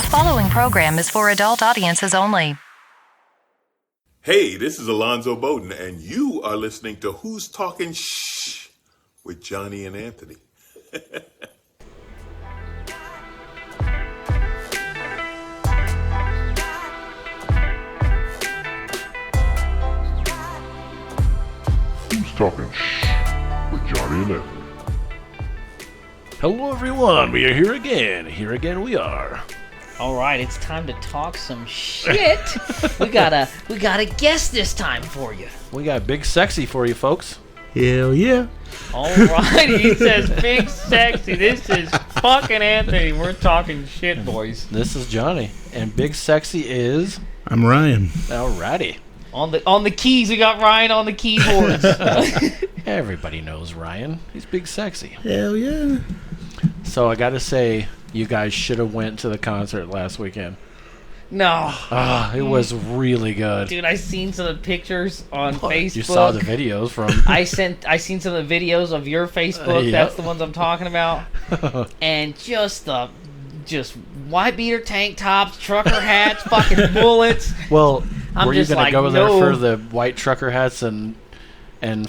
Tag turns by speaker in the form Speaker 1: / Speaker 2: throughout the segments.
Speaker 1: The following program is for adult audiences only.
Speaker 2: Hey, this is Alonzo Bowden, and you are listening to Who's Talking Shh with Johnny and Anthony.
Speaker 3: Who's Talking Shh with Johnny and Anthony.
Speaker 4: Hello everyone, we are here again. Here again we are.
Speaker 5: All right, it's time to talk some shit. we got a guest this time for you.
Speaker 4: We got Big Sexy for you folks.
Speaker 6: Hell yeah.
Speaker 5: All right, he says Big Sexy. This is fucking Anthony. We're talking shit, boys.
Speaker 4: This is Johnny, and Big Sexy is...
Speaker 6: I'm Ryan.
Speaker 4: Alrighty.
Speaker 5: On the keys, we got Ryan on the keyboards.
Speaker 4: Everybody knows Ryan. He's Big Sexy.
Speaker 6: Hell yeah.
Speaker 4: So I gotta say, you guys should have went to the concert last weekend.
Speaker 5: No.
Speaker 4: It was really good.
Speaker 5: Dude, I seen some of the pictures on Facebook.
Speaker 4: You saw the videos from...
Speaker 5: I seen some of the videos of your Facebook.
Speaker 4: Yep.
Speaker 5: That's the ones I'm talking about. And just white beater tank tops, trucker hats, fucking bullets.
Speaker 4: Well, were you
Speaker 5: just
Speaker 4: gonna
Speaker 5: like,
Speaker 4: go there
Speaker 5: no.
Speaker 4: for the white trucker hats and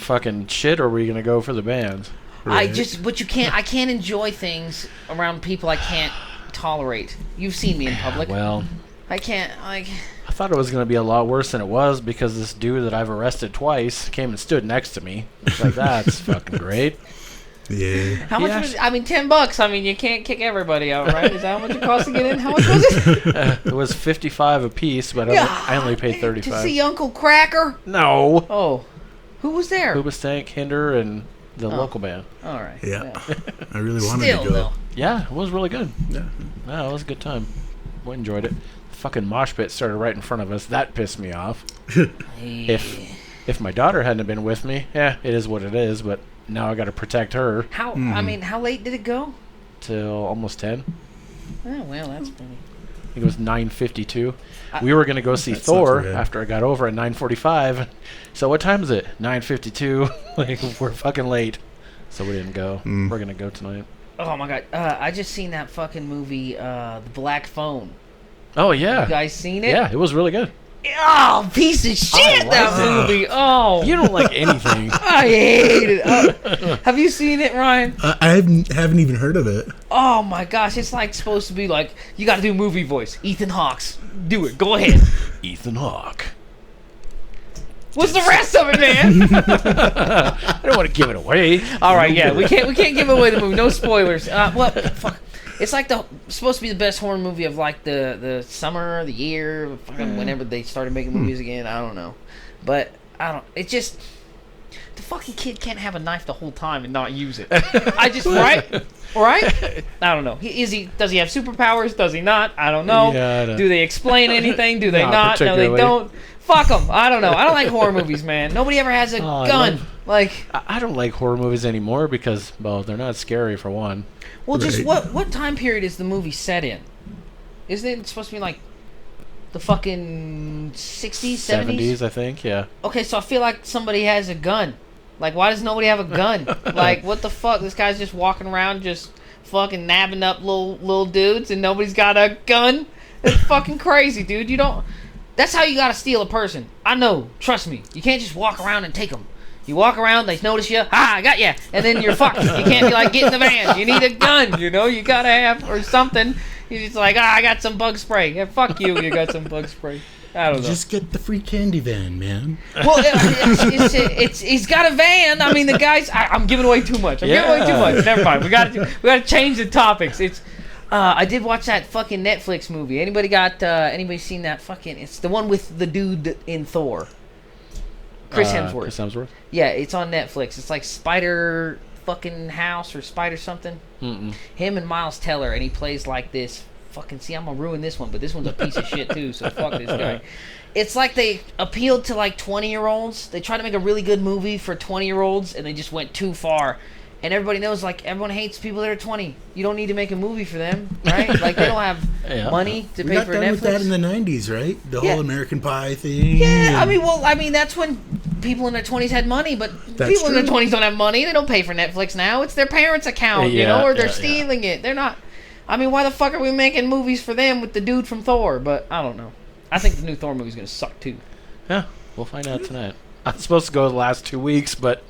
Speaker 4: fucking shit, or were you gonna go for the bands?
Speaker 6: Right.
Speaker 5: I can't enjoy things around people I can't tolerate. You've seen me in public.
Speaker 4: Well,
Speaker 5: I can't, like...
Speaker 4: I thought it was going to be a lot worse than it was because this dude that I've arrested twice came and stood next to me. It's like, that's fucking great.
Speaker 6: Yeah.
Speaker 5: How much was it? I mean, $10. I mean, you can't kick everybody out, right? Is that how much it costs to get in? How much was it?
Speaker 4: It was $55 a piece, but I only paid $35.
Speaker 5: To see Uncle Cracker?
Speaker 4: No.
Speaker 5: Oh. Who was there?
Speaker 4: Hoobastank, Hinder, and the local band.
Speaker 5: All right.
Speaker 6: Yeah. I really wanted
Speaker 5: Still,
Speaker 6: to go.
Speaker 5: though.
Speaker 4: Yeah, it was really good.
Speaker 6: Yeah.
Speaker 4: Yeah, it was a good time. We enjoyed it. The fucking mosh pit started right in front of us. That pissed me off. If my daughter hadn't been with me, yeah, it is what it is, but now I got to protect her.
Speaker 5: I mean, how late did it go?
Speaker 4: Till almost 10.
Speaker 5: Oh, well, that's pretty...
Speaker 4: I think it was 9:52. We were going to go see Thor after I got over at 9:45. So what time is it? 9:52. Like, we're fucking late. So we didn't go. We're going to go tonight.
Speaker 5: Oh, my God. I just seen that fucking movie, The Black Phone.
Speaker 4: Oh, yeah.
Speaker 5: You guys seen it?
Speaker 4: Yeah, it was really good.
Speaker 5: Oh, piece of shit, that movie. Oh.
Speaker 4: You don't like anything.
Speaker 5: I hate it. Have you seen it, Ryan?
Speaker 6: I haven't even heard of it.
Speaker 5: Oh, my gosh. It's like supposed to be like, you got to do movie voice. Ethan Hawke's. Do it. Go ahead.
Speaker 4: Ethan Hawke.
Speaker 5: What's the rest of it, man?
Speaker 4: I don't want to give it away.
Speaker 5: All right, yeah. We can't give away the movie. No spoilers. Fuck. It's like supposed to be the best horror movie of like the summer, the year, fucking whenever they started making movies again. I don't know, but I don't. It just the fucking kid can't have a knife the whole time and not use it. I just right. I don't know. Does he have superpowers? Does he not? I don't know.
Speaker 4: Yeah,
Speaker 5: Do they explain anything? Do they not? No, they
Speaker 4: particularly.
Speaker 5: don't. Fuck them. I don't know. I don't like horror movies, man. Nobody ever has a gun.
Speaker 4: I don't like horror movies anymore because, well, they're not scary for one.
Speaker 5: Well, just
Speaker 6: Right.
Speaker 5: what time period is the movie set in? Isn't it supposed to be like the fucking 60s, 70s?
Speaker 4: I think, yeah.
Speaker 5: Okay, so I feel like somebody has a gun. Like, why does nobody have a gun? Like, what the fuck? This guy's just walking around just fucking nabbing up little dudes and nobody's got a gun? That's fucking crazy, dude. You don't... That's how you gotta steal a person. I know. Trust me. You can't just walk around and take them. You walk around, they notice you. I got you. And then you're fucked. You can't be like, get in the van. You need a gun, you know? You gotta have, or something. You're just like, I got some bug spray. Yeah, fuck you. You got some bug spray. I don't know.
Speaker 6: Just get the free candy van, man.
Speaker 5: Well, he's got a van. I mean, the guy's... I'm giving away too much. I'm giving away too much. Never mind. We gotta change the topics. It's... I did watch that fucking Netflix movie. Anybody seen that fucking... It's the one with the dude in Thor. Chris Hemsworth.
Speaker 4: Chris Hemsworth?
Speaker 5: Yeah, it's on Netflix. It's like Spider fucking House or Spider something.
Speaker 4: Mm-mm.
Speaker 5: Him and Miles Teller, and he plays like this fucking... See, I'm gonna ruin this one, but this one's a piece of shit too, so fuck this guy. It's like they appealed to like 20-year-olds. They tried to make a really good movie for 20-year-olds, and they just went too far. And everybody knows, like, everyone hates people that are 20. You don't need to make a movie for them, right? Like, they don't have money to pay for Netflix.
Speaker 6: We got done with that in the 90s, right? The whole American Pie thing.
Speaker 5: Yeah, I mean, that's when people in their 20s had money, but people in their 20s don't have money. They don't pay for Netflix now. It's their parents' account, you know, or they're stealing it. They're not... I mean, why the fuck are we making movies for them with the dude from Thor? But I don't know. I think the new Thor movie's gonna suck too.
Speaker 4: Yeah, we'll find out tonight. I'm supposed to go the last 2 weeks, but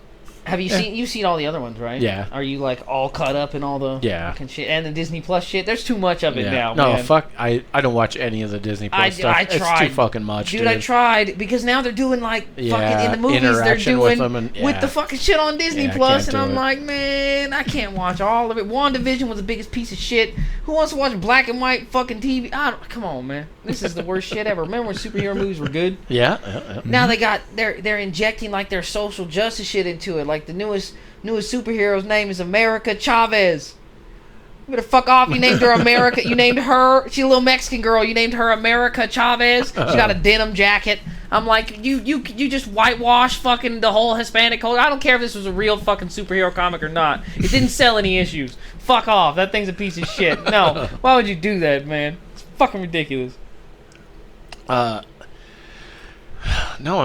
Speaker 5: Have you seen? You've seen all the other ones, right?
Speaker 4: Yeah.
Speaker 5: Are you like all caught up in all the fucking shit and the Disney Plus shit? There's too much of it now.
Speaker 4: No,
Speaker 5: man.
Speaker 4: fuck. I don't watch any of the Disney Plus stuff.
Speaker 5: I tried.
Speaker 4: It's too fucking much, dude.
Speaker 5: I tried because now they're doing like fucking in the movies they're
Speaker 4: interaction
Speaker 5: doing
Speaker 4: with them and-
Speaker 5: with the fucking shit on Disney
Speaker 4: Yeah, I
Speaker 5: Plus,
Speaker 4: can't
Speaker 5: and
Speaker 4: do
Speaker 5: I'm
Speaker 4: it.
Speaker 5: like, man, I can't watch all of it. WandaVision was the biggest piece of shit. Who wants to watch black and white fucking TV? Come on, man. This is the worst shit ever. Remember when superhero movies were good?
Speaker 4: Yeah.
Speaker 5: Now they're injecting like their social justice shit into it. Like the newest superhero's name is America Chavez. You better fuck off. You named her America. You named her. She's a little Mexican girl. You named her America Chavez. She got a denim jacket. I'm like, you just whitewash fucking the whole Hispanic culture. I don't care if this was a real fucking superhero comic or not. It didn't sell any issues. Fuck off. That thing's a piece of shit. No. Why would you do that, man? It's fucking ridiculous.
Speaker 4: No,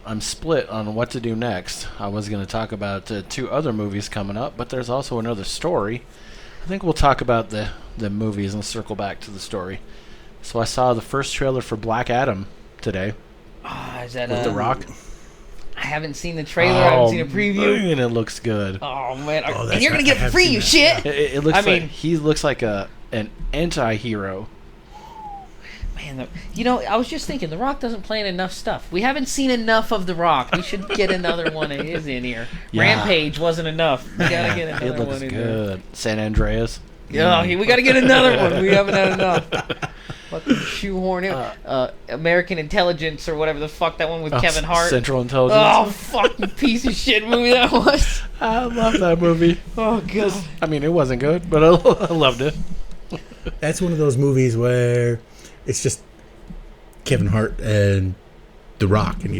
Speaker 4: I'm split on what to do next. I was going to talk about 2 other movies coming up, but there's also another story. I think we'll talk about the movies and circle back to the story. So I saw the first trailer for Black Adam today
Speaker 5: Is that
Speaker 4: with The Rock.
Speaker 5: I haven't seen the trailer. I haven't seen a preview.
Speaker 4: And it looks good.
Speaker 5: Oh man!
Speaker 6: that's
Speaker 5: And you're gonna
Speaker 6: right.
Speaker 5: get
Speaker 6: I
Speaker 5: it
Speaker 6: have
Speaker 5: for free,
Speaker 6: seen
Speaker 5: you
Speaker 6: that.
Speaker 5: shit.
Speaker 4: It looks
Speaker 5: I
Speaker 4: like
Speaker 5: mean-
Speaker 4: he looks like an anti-hero.
Speaker 5: Man, I was just thinking, The Rock doesn't play in enough stuff. We haven't seen enough of The Rock. We should get another one of his in here.
Speaker 4: Yeah.
Speaker 5: Rampage wasn't enough. We gotta get
Speaker 4: It
Speaker 5: another
Speaker 4: looks
Speaker 5: one in
Speaker 4: good. San Andreas.
Speaker 5: there. We gotta get another one. We haven't had enough. Fucking shoehorn in. American Intelligence or whatever the fuck that one with Kevin Hart.
Speaker 4: Central Intelligence.
Speaker 5: Oh, fucking piece of shit movie that was.
Speaker 4: I love that movie.
Speaker 5: Oh, God.
Speaker 4: I mean, it wasn't good, but I loved it.
Speaker 6: That's one of those movies where it's just Kevin Hart and The Rock, and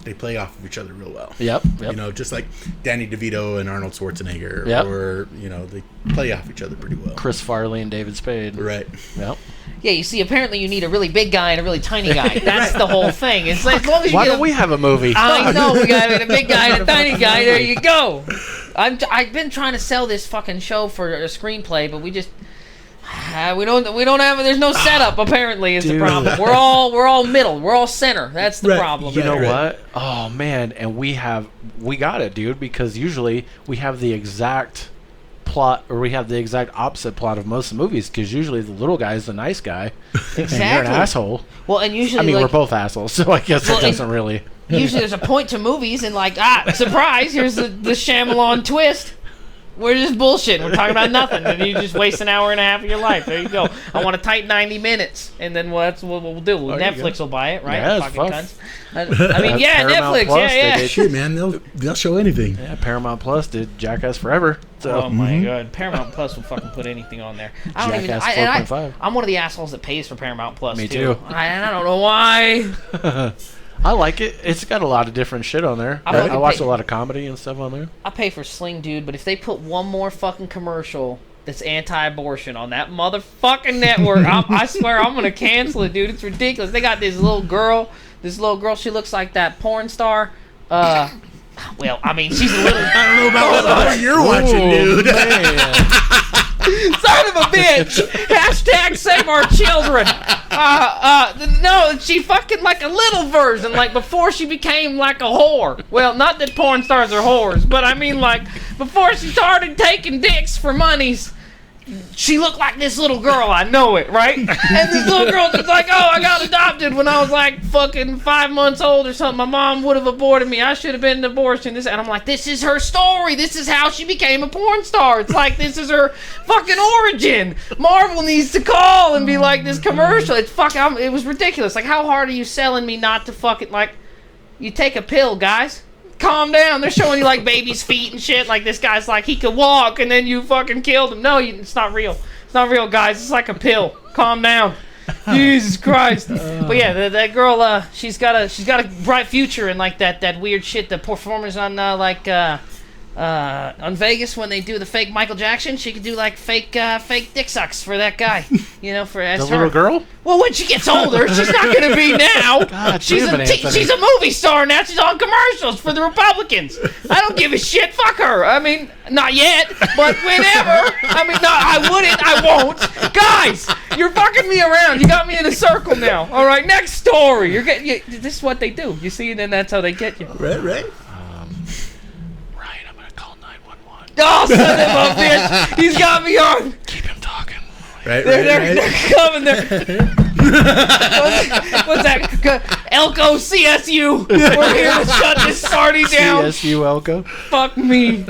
Speaker 6: they play off of each other real well.
Speaker 4: Yep.
Speaker 6: You know, just like Danny DeVito and Arnold Schwarzenegger,
Speaker 4: Yep.
Speaker 6: or they play off each other pretty well.
Speaker 4: Chris Farley and David Spade.
Speaker 6: Right.
Speaker 4: Yep.
Speaker 5: Yeah, you see, apparently you need a really big guy and a really tiny guy. That's the whole thing. It's like, as long as you
Speaker 4: Why
Speaker 5: get
Speaker 4: don't we have a movie?
Speaker 5: I know, we got a big guy and a tiny guy. There you go. I've been trying to sell this fucking show for a screenplay, but we just we don't have. There's no setup. Apparently, is the
Speaker 4: Dude.
Speaker 5: problem. We're all middle. We're all center. That's the
Speaker 6: Right.
Speaker 5: problem.
Speaker 4: You know
Speaker 6: Right.
Speaker 4: what? Oh man, and we got it, dude, because usually we have the exact plot, or we have the exact opposite plot of most of the movies, because usually the little guy is the nice guy, and you're an
Speaker 5: Exactly.
Speaker 4: asshole.
Speaker 5: Well, and usually,
Speaker 4: I mean,
Speaker 5: like,
Speaker 4: we're both assholes, so I guess
Speaker 5: Well,
Speaker 4: it doesn't really.
Speaker 5: usually there's a point to movies, and like, surprise! Here's the Shyamalan twist. We're just bullshitting. We're talking about nothing, and you just waste an hour and a half of your life. There you go. I want a tight 90 minutes, and then that's what we'll do.
Speaker 4: There you
Speaker 5: Netflix
Speaker 4: go.
Speaker 5: will buy it, right?
Speaker 4: Yeah, it's
Speaker 5: Fucking
Speaker 4: fun.
Speaker 5: cunts. I mean, yeah,
Speaker 4: Paramount
Speaker 5: Netflix.
Speaker 4: Plus,
Speaker 5: Yeah.
Speaker 4: they did-
Speaker 6: Shit, man, they'll show anything.
Speaker 4: Yeah, Paramount Plus did Jackass Forever. So
Speaker 5: Oh my god, Paramount Plus will fucking put anything on there. I don't even.
Speaker 4: Jackass
Speaker 5: and
Speaker 4: 4.5.
Speaker 5: I'm one of the assholes that pays for Paramount Plus.
Speaker 4: Me too.
Speaker 5: And I don't know why.
Speaker 4: I like it. It's got a lot of different shit on there.
Speaker 5: I fucking
Speaker 4: I watch
Speaker 5: pay-
Speaker 4: a lot of comedy and stuff on there.
Speaker 5: I pay for Sling, dude, but if they put one more fucking commercial that's anti-abortion on that motherfucking network, I swear I'm gonna cancel it, dude. It's ridiculous. They got this little girl. She looks like that porn star. Well, I mean, she's a little.
Speaker 6: I don't know about what you're watching, dude.
Speaker 5: Son of a bitch! Hashtag save our children. No, she fucking like a little version, like before she became like a whore. Well, not that porn stars are whores, but I mean like before she started taking dicks for monies. She looked like this little girl, I know it, right? And this little girl just like, oh, I got adopted when I was like fucking 5 months old or something. My mom would have aborted me. I should have been an abortion. And I'm like, this is her story. This is how she became a porn star. It's like, this is her fucking origin. Marvel needs to call and be like, this commercial. It was ridiculous. Like, how hard are you selling me not to fucking, like, you take a pill, guys. Calm down. They're showing you like baby's feet and shit. Like this guy's like he could walk, and then you fucking killed him. No, it's not real. It's not real, guys. It's like a pill. Calm down. Jesus Christ. But yeah, that girl, she's got a bright future and like that weird shit. The performers on On Vegas, when they do the fake Michael Jackson, she could do like fake dick sucks for that guy. You know, for as
Speaker 4: The
Speaker 5: her
Speaker 4: little girl?
Speaker 5: Well, when she gets older, she's not going to be now.
Speaker 4: God
Speaker 5: she's
Speaker 4: damn
Speaker 5: a
Speaker 4: it, Anthony.
Speaker 5: she's a movie star now. She's on commercials for the Republicans. I don't give a shit. Fuck her. I mean, not yet, but whenever. I mean, no, I wouldn't. I won't. Guys, you're fucking me around. You got me in a circle now. All right, next story. You're getting. This is what they do. You see, and then that's how they get you.
Speaker 6: Right.
Speaker 4: Ryan, I'm gonna call 911.
Speaker 5: Oh, son of a bitch! He's got me on.
Speaker 4: Keep him talking.
Speaker 6: Right.
Speaker 5: They're coming there. What's that? Elko CSU. We're here to shut this party down.
Speaker 4: CSU Elko.
Speaker 5: Fuck me.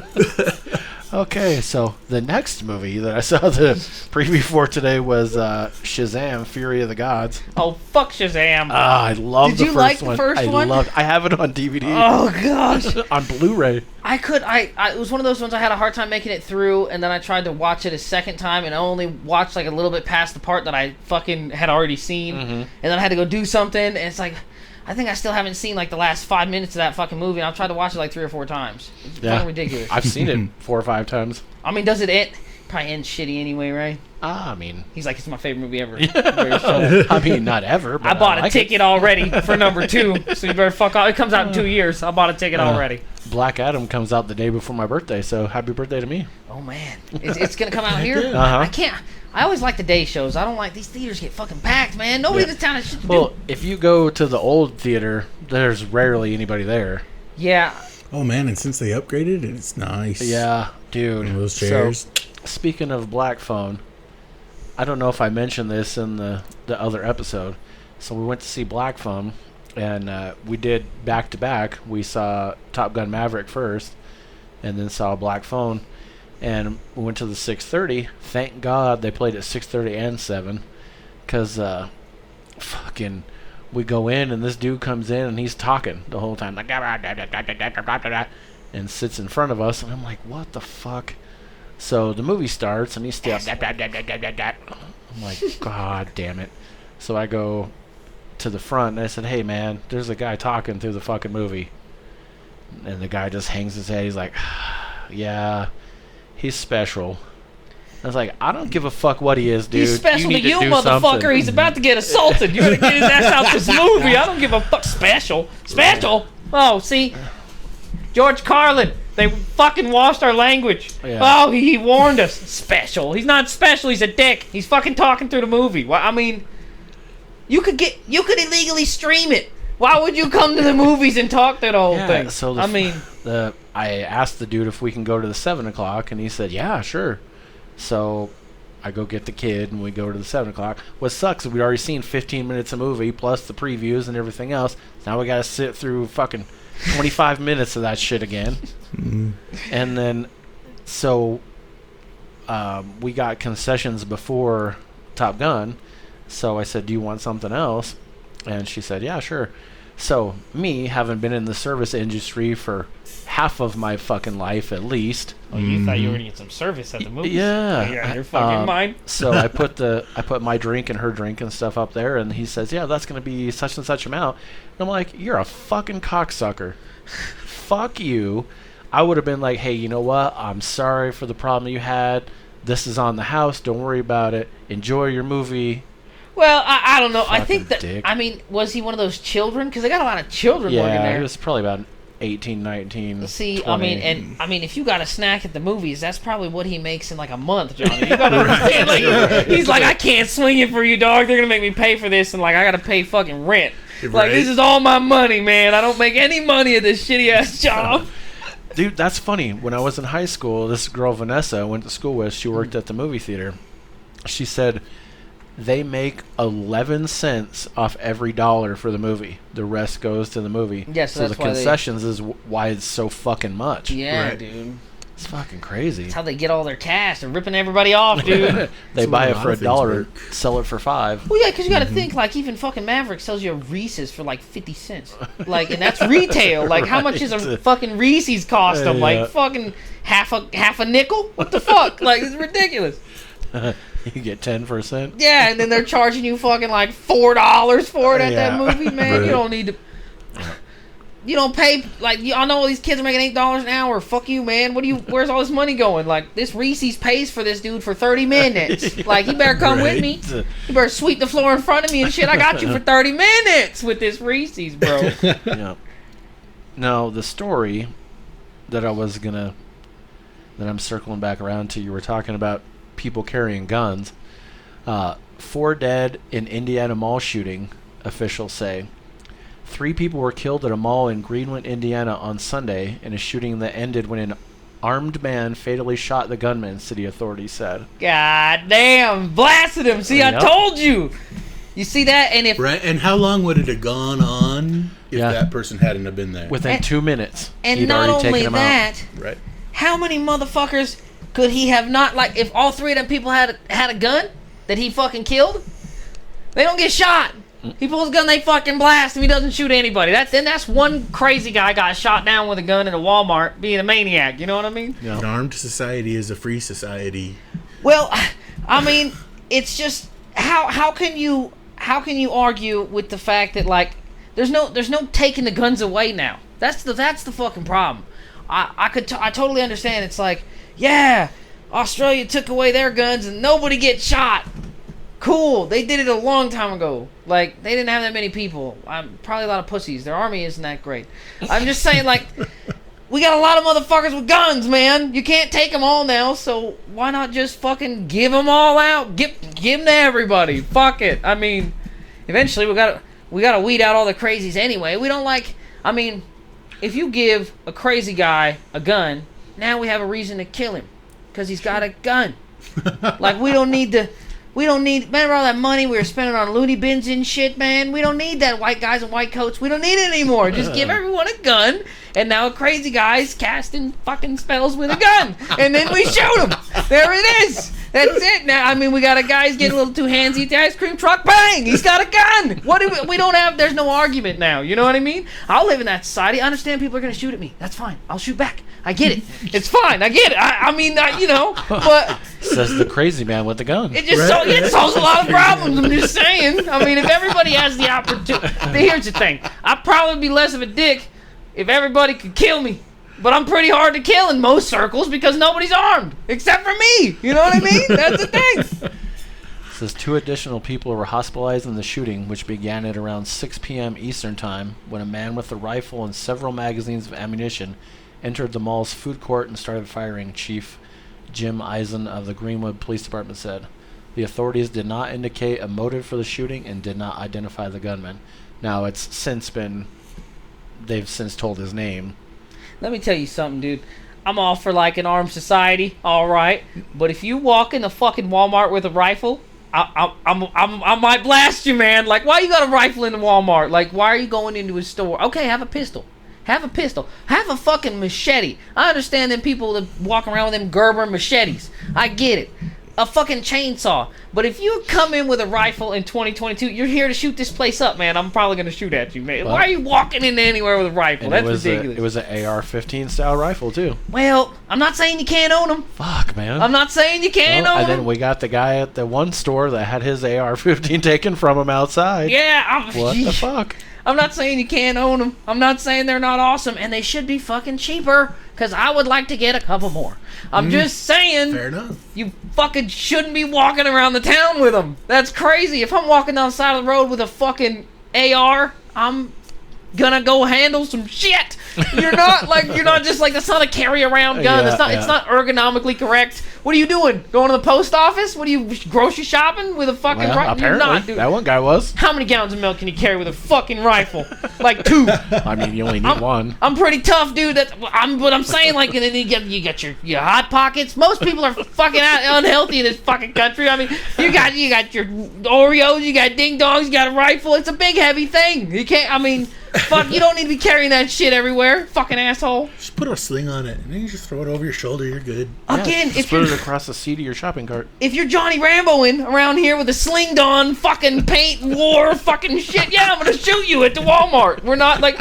Speaker 4: Okay, so the next movie that I saw the preview for today was Shazam: Fury of the Gods.
Speaker 5: Oh, fuck Shazam.
Speaker 4: I love
Speaker 5: Did
Speaker 4: the
Speaker 5: you
Speaker 4: first
Speaker 5: like the
Speaker 4: one.
Speaker 5: first one?
Speaker 4: I have it on DVD.
Speaker 5: Oh, gosh.
Speaker 4: On Blu-ray.
Speaker 5: It was one of those ones I had a hard time making it through, and then I tried to watch it a second time, and I only watched like a little bit past the part that I fucking had already seen, and then I had to go do something, and it's like, I think I still haven't seen like the last 5 minutes of that fucking movie, and I've tried to watch it like 3 or 4 times. It's fucking ridiculous.
Speaker 4: I've seen it 4 or 5 times.
Speaker 5: I mean, does it end? Probably ends shitty anyway, right?
Speaker 4: I mean,
Speaker 5: He's like, it's my favorite movie ever.
Speaker 4: I mean, not ever. But
Speaker 5: I bought a
Speaker 4: like
Speaker 5: ticket already for number 2, so you better fuck off. It comes out in 2 years. I bought a ticket already.
Speaker 4: it. Black Adam comes out the day before my birthday, so happy birthday to me.
Speaker 5: Oh, man. It's going to come out here?
Speaker 4: Uh-huh.
Speaker 5: I can't. I always like the day shows. I don't like these theaters get fucking packed, man. Nobody in this town has shit to
Speaker 4: Well,
Speaker 5: do.
Speaker 4: if you go to the old theater, there's rarely anybody there.
Speaker 5: Yeah.
Speaker 6: Oh man, and since they upgraded, it's nice.
Speaker 4: Yeah, dude.
Speaker 6: And those chairs.
Speaker 4: So, speaking of Black Phone, I don't know if I mentioned this in the other episode. So we went to see Black Phone, and we did back to back. We saw Top Gun Maverick first, and then saw Black Phone, and we went to the 6:30. Thank God they played at 6:30 and 7, because fucking. We go in, and this dude comes in, and he's talking the whole time, like, and sits in front of us, and I'm like, what the fuck? So the movie starts, and he's still, I'm like, God damn it. So I go to the front, and I said, hey, man, there's a guy talking through the fucking movie. And the guy just hangs his head. He's like, yeah, he's special. I was like, I don't give a fuck what he is, dude.
Speaker 5: He's special to you,
Speaker 4: do
Speaker 5: motherfucker.
Speaker 4: something.
Speaker 5: He's about to get assaulted. You gotta get his ass out this movie. I don't give a fuck. Special? Oh, see? George Carlin. They fucking washed our language.
Speaker 4: Yeah.
Speaker 5: Oh, he warned us. Special. He's not special. He's a dick. He's fucking talking through the movie. Well, I mean, you could illegally stream it. Why would you come to the movies and talk through the whole thing?
Speaker 4: So I asked the dude if we can go to the 7 o'clock, and he said, yeah, sure. So I go get the kid, and we go to the 7 o'clock. What sucks is we'd already seen 15 minutes of movie, plus the previews and everything else. Now we got to sit through fucking 25 minutes of that shit again. And then, so we got concessions before Top Gun. So I said, do you want something else? And she said, yeah, sure. So me, having been in the service industry for half of my fucking life at least.
Speaker 5: Oh, you thought you were gonna get some service at the movies?
Speaker 4: Yeah.
Speaker 5: You're out of your fucking mind.
Speaker 4: So I put my drink and her drink and stuff up there, and he says, yeah, that's gonna be such and such amount. And I'm like, you're a fucking cocksucker. Fuck you. I would have been like, hey, you know what? I'm sorry for the problem you had. This is on the house. Don't worry about it. Enjoy your movie.
Speaker 5: Well, I don't know. I think that,
Speaker 4: dick.
Speaker 5: I mean, was he one of those children? Because they got a lot of children working
Speaker 4: Yeah,
Speaker 5: there.
Speaker 4: he was probably about 18, 19,
Speaker 5: See,
Speaker 4: 20.
Speaker 5: I mean, if you got a snack at the movies, that's probably what he makes in like a month, Johnny. You gotta understand. Like, he's like, I can't swing it for you, dog. They're gonna make me pay for this, and like, I gotta pay fucking rent. Like,
Speaker 6: Right.
Speaker 5: this is all my money, man. I don't make any money at this shitty ass job.
Speaker 4: Dude, that's funny. When I was in high school, this girl, Vanessa, I went to school with, she worked at the movie theater. She said they make 11 cents off every dollar for the movie. The rest goes to the movie.
Speaker 5: Yeah, so that's
Speaker 4: the
Speaker 5: why they-
Speaker 4: concessions is why it's so fucking much.
Speaker 5: Yeah,
Speaker 6: Right.
Speaker 5: dude.
Speaker 4: It's fucking crazy.
Speaker 5: That's how they get all their cash. They're ripping everybody off, dude.
Speaker 4: They
Speaker 6: That's
Speaker 4: buy
Speaker 6: why
Speaker 4: it
Speaker 6: a
Speaker 4: for
Speaker 6: lot of things
Speaker 4: $1,
Speaker 6: work.
Speaker 4: sell it for $5.
Speaker 5: Well, yeah, because you got to think, like, even fucking Maverick sells you a Reese's for like 50 cents. Like, and that's retail. Like, how much is a
Speaker 4: Right.
Speaker 5: fucking Reese's cost them?
Speaker 4: Yeah.
Speaker 5: Like, fucking half a nickel? What the fuck? Like, it's ridiculous.
Speaker 4: You get 10 for a cent.
Speaker 5: Yeah, and then they're charging you fucking like $4 for it at that
Speaker 4: Yeah.
Speaker 5: movie, man.
Speaker 6: Right.
Speaker 5: You don't need to. you don't pay, like, y'all know all these kids are making $8 an hour. Fuck you, man. Where's all this money going? Like, this Reese's pays for this dude for 30 minutes. Like, you better come with me. You better sweep the floor in front of me and shit. I got you for 30 minutes with this Reese's, bro.
Speaker 4: Yeah. Now, the story that I'm circling back around to, you were talking about people carrying guns. 4 dead in Indiana mall shooting, officials say. 3 people were killed at a mall in Greenwood, Indiana on Sunday in a shooting that ended when an armed man fatally shot the gunman, city authorities said.
Speaker 5: God damn, blasted him. See, I told you. You see that? And
Speaker 6: right, and how long would it have gone on if that person hadn't have been there?
Speaker 4: Within 2 minutes.
Speaker 5: And not only that,
Speaker 6: right?
Speaker 5: How many motherfuckers could he have not, like, if all 3 of them people had a gun that he fucking killed, they don't get shot. He pulls a gun, they fucking blast him, he doesn't shoot anybody. That's one crazy guy got shot down with a gun in a Walmart being a maniac, you know what I mean?
Speaker 6: Yeah. An armed society is a free society.
Speaker 5: Well, I mean, it's just, how can you argue with the fact that, like, there's no taking the guns away now. That's the fucking problem. I totally understand. It's like, yeah, Australia took away their guns and nobody gets shot. Cool, they did it a long time ago. Like, they didn't have that many people. Probably a lot of pussies. Their army isn't that great. I'm just saying, like, we got a lot of motherfuckers with guns, man. You can't take them all now, so why not just fucking give them all out? Give them to everybody. Fuck it. I mean, eventually we gotta weed out all the crazies anyway. We don't like. I mean, if you give a crazy guy a gun, now we have a reason to kill him because he's got a gun. Like, we don't need. Remember all that money we were spending on loony bins and shit, man? We don't need that white guys in white coats. We don't need it anymore. Just give everyone a gun, and now a crazy guy's casting fucking spells with a gun. And then we shoot him. There it is. That's it. Now, I mean, we got a guy's getting a little too handsy at the ice cream truck. Bang! He's got a gun. We don't have, there's no argument now. You know what I mean? I'll live in that society. I understand people are going to shoot at me. That's fine. I'll shoot back. I get it. It's fine. I get it. I mean, you know, but...
Speaker 4: Says the crazy man with the gun.
Speaker 5: It just it solves a lot of problems. I'm just saying. I mean, if everybody has the opportunity... Here's the thing. I'd probably be less of a dick if everybody could kill me. But I'm pretty hard to kill in most circles because nobody's armed. Except for me. You know what I mean? That's the thing.
Speaker 4: Says 2 additional people were hospitalized in the shooting, which began at around 6 p.m. Eastern Time, when a man with a rifle and several magazines of ammunition entered the mall's food court and started firing, Chief Jim Eisen of the Greenwood Police Department said. The authorities did not indicate a motive for the shooting and did not identify the gunman. Now, they've since told his name.
Speaker 5: Let me tell you something, dude. I'm all for, like, an armed society, all right. But if you walk in a fucking Walmart with a rifle, I might blast you, man. Like, why you got a rifle in the Walmart? Like, why are you going into a store? Okay, have a pistol. Have a pistol. Have a fucking machete. I understand them people that walk around with them Gerber machetes. I get it. A fucking chainsaw. But if you come in with a rifle in 2022, you're here to shoot this place up, man. I'm probably going to shoot at you, man. Why are you walking into anywhere with a rifle? That's ridiculous.
Speaker 4: It was an AR-15 style rifle, too.
Speaker 5: Well, I'm not saying you can't own them.
Speaker 4: Fuck, man.
Speaker 5: I'm not saying you can't own them.
Speaker 4: And then we got the guy at the one store that had his AR-15 taken from him outside.
Speaker 5: Yeah.
Speaker 4: What the fuck?
Speaker 5: I'm not saying you can't own them. I'm not saying they're not awesome, and they should be fucking cheaper, because I would like to get a couple more. I'm just saying,
Speaker 6: fair enough.
Speaker 5: You fucking shouldn't be walking around the town with them. That's crazy. If I'm walking down the side of the road with a fucking AR, I'm gonna go handle some shit. You're not just like, that's not a carry around gun. It's not ergonomically correct. What are you doing? Going to the post office? What are you, grocery shopping with a fucking rifle?
Speaker 4: Apparently,
Speaker 5: you're not, dude.
Speaker 4: That one guy was.
Speaker 5: How many gallons of milk can you carry with a fucking rifle? Like 2.
Speaker 4: I mean, you only need 1.
Speaker 5: I'm pretty tough, dude. But I'm saying, like, and then you got your hot pockets. Most people are fucking unhealthy in this fucking country. I mean, you got your Oreos, you got ding dongs, you got a rifle. It's a big heavy thing. You can't. I mean, fuck. You don't need to be carrying that shit everywhere, fucking asshole.
Speaker 6: Just put a sling on it, and then you just throw it over your shoulder. You're good.
Speaker 5: Again,
Speaker 4: if put it across the seat of your shopping cart.
Speaker 5: If you're Johnny Ramboing around here with a sling on, fucking paint war, fucking shit, yeah, I'm gonna shoot you at the Walmart. We're not like,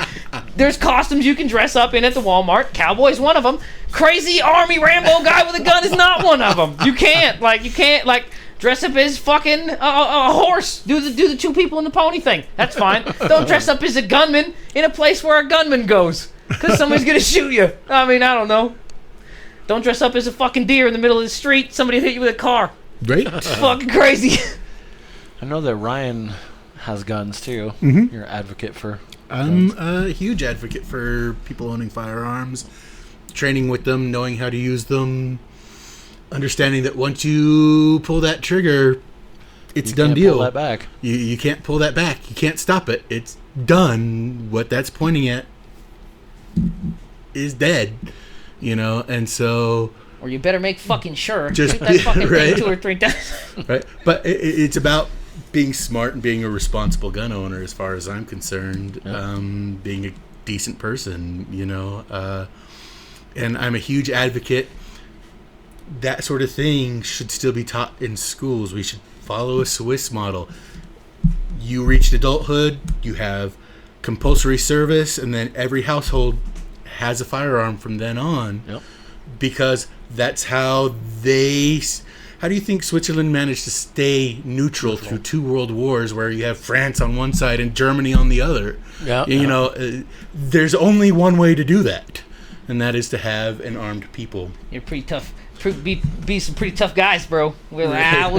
Speaker 5: there's costumes you can dress up in at the Walmart. Cowboy's one of them. Crazy army Rambo guy with a gun is not one of them. You can't. Dress up as fucking a horse. Do the two people in the pony thing. That's fine. Don't dress up as a gunman in a place where a gunman goes, because somebody's gonna shoot you. I mean, I don't know. Don't dress up as a fucking deer in the middle of the street. Somebody hit you with a car.
Speaker 6: Right?
Speaker 5: It's fucking crazy.
Speaker 4: I know that Ryan has guns too. You're an advocate for
Speaker 6: I'm a huge advocate for people owning firearms, training with them, knowing how to use them, understanding that once you pull that trigger, it's done deal.
Speaker 4: Pull that back.
Speaker 6: You can't pull that back. You can't stop it. It's done. What that's pointing at is dead. And so...
Speaker 5: Or you better make fucking sure.
Speaker 6: Just
Speaker 5: shoot that fucking
Speaker 6: right?
Speaker 5: thing 2 or 3 times.
Speaker 6: Right. But it's about being smart and being a responsible gun owner, as far as I'm concerned. Being a decent person, and I'm a huge advocate. That sort of thing should still be taught in schools. We should follow a Swiss model. You reached adulthood, you have compulsory service, and then every household has a firearm from then on.
Speaker 4: Yep.
Speaker 6: Because that's how how do you think Switzerland managed to stay neutral through 2 world wars, where you have France on one side and Germany on the other?
Speaker 4: Yeah.
Speaker 6: There's only one way to do that, and that is to have an armed people.
Speaker 5: You're pretty tough. Be some pretty tough guys, bro. We'll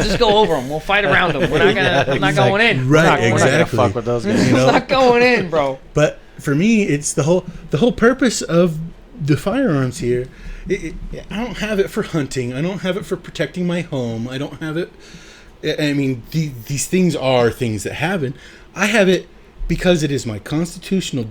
Speaker 5: just go over them. We'll fight around them. We're not going in.
Speaker 6: Right,
Speaker 4: We're not gonna
Speaker 6: exactly.
Speaker 4: fuck with those guys.
Speaker 5: We're not going in, bro.
Speaker 6: But for me, it's the whole purpose of the firearms here. I don't have it for hunting. I don't have it for protecting my home. I don't have it. I mean, these things are things that happen. I have it because it is my constitutional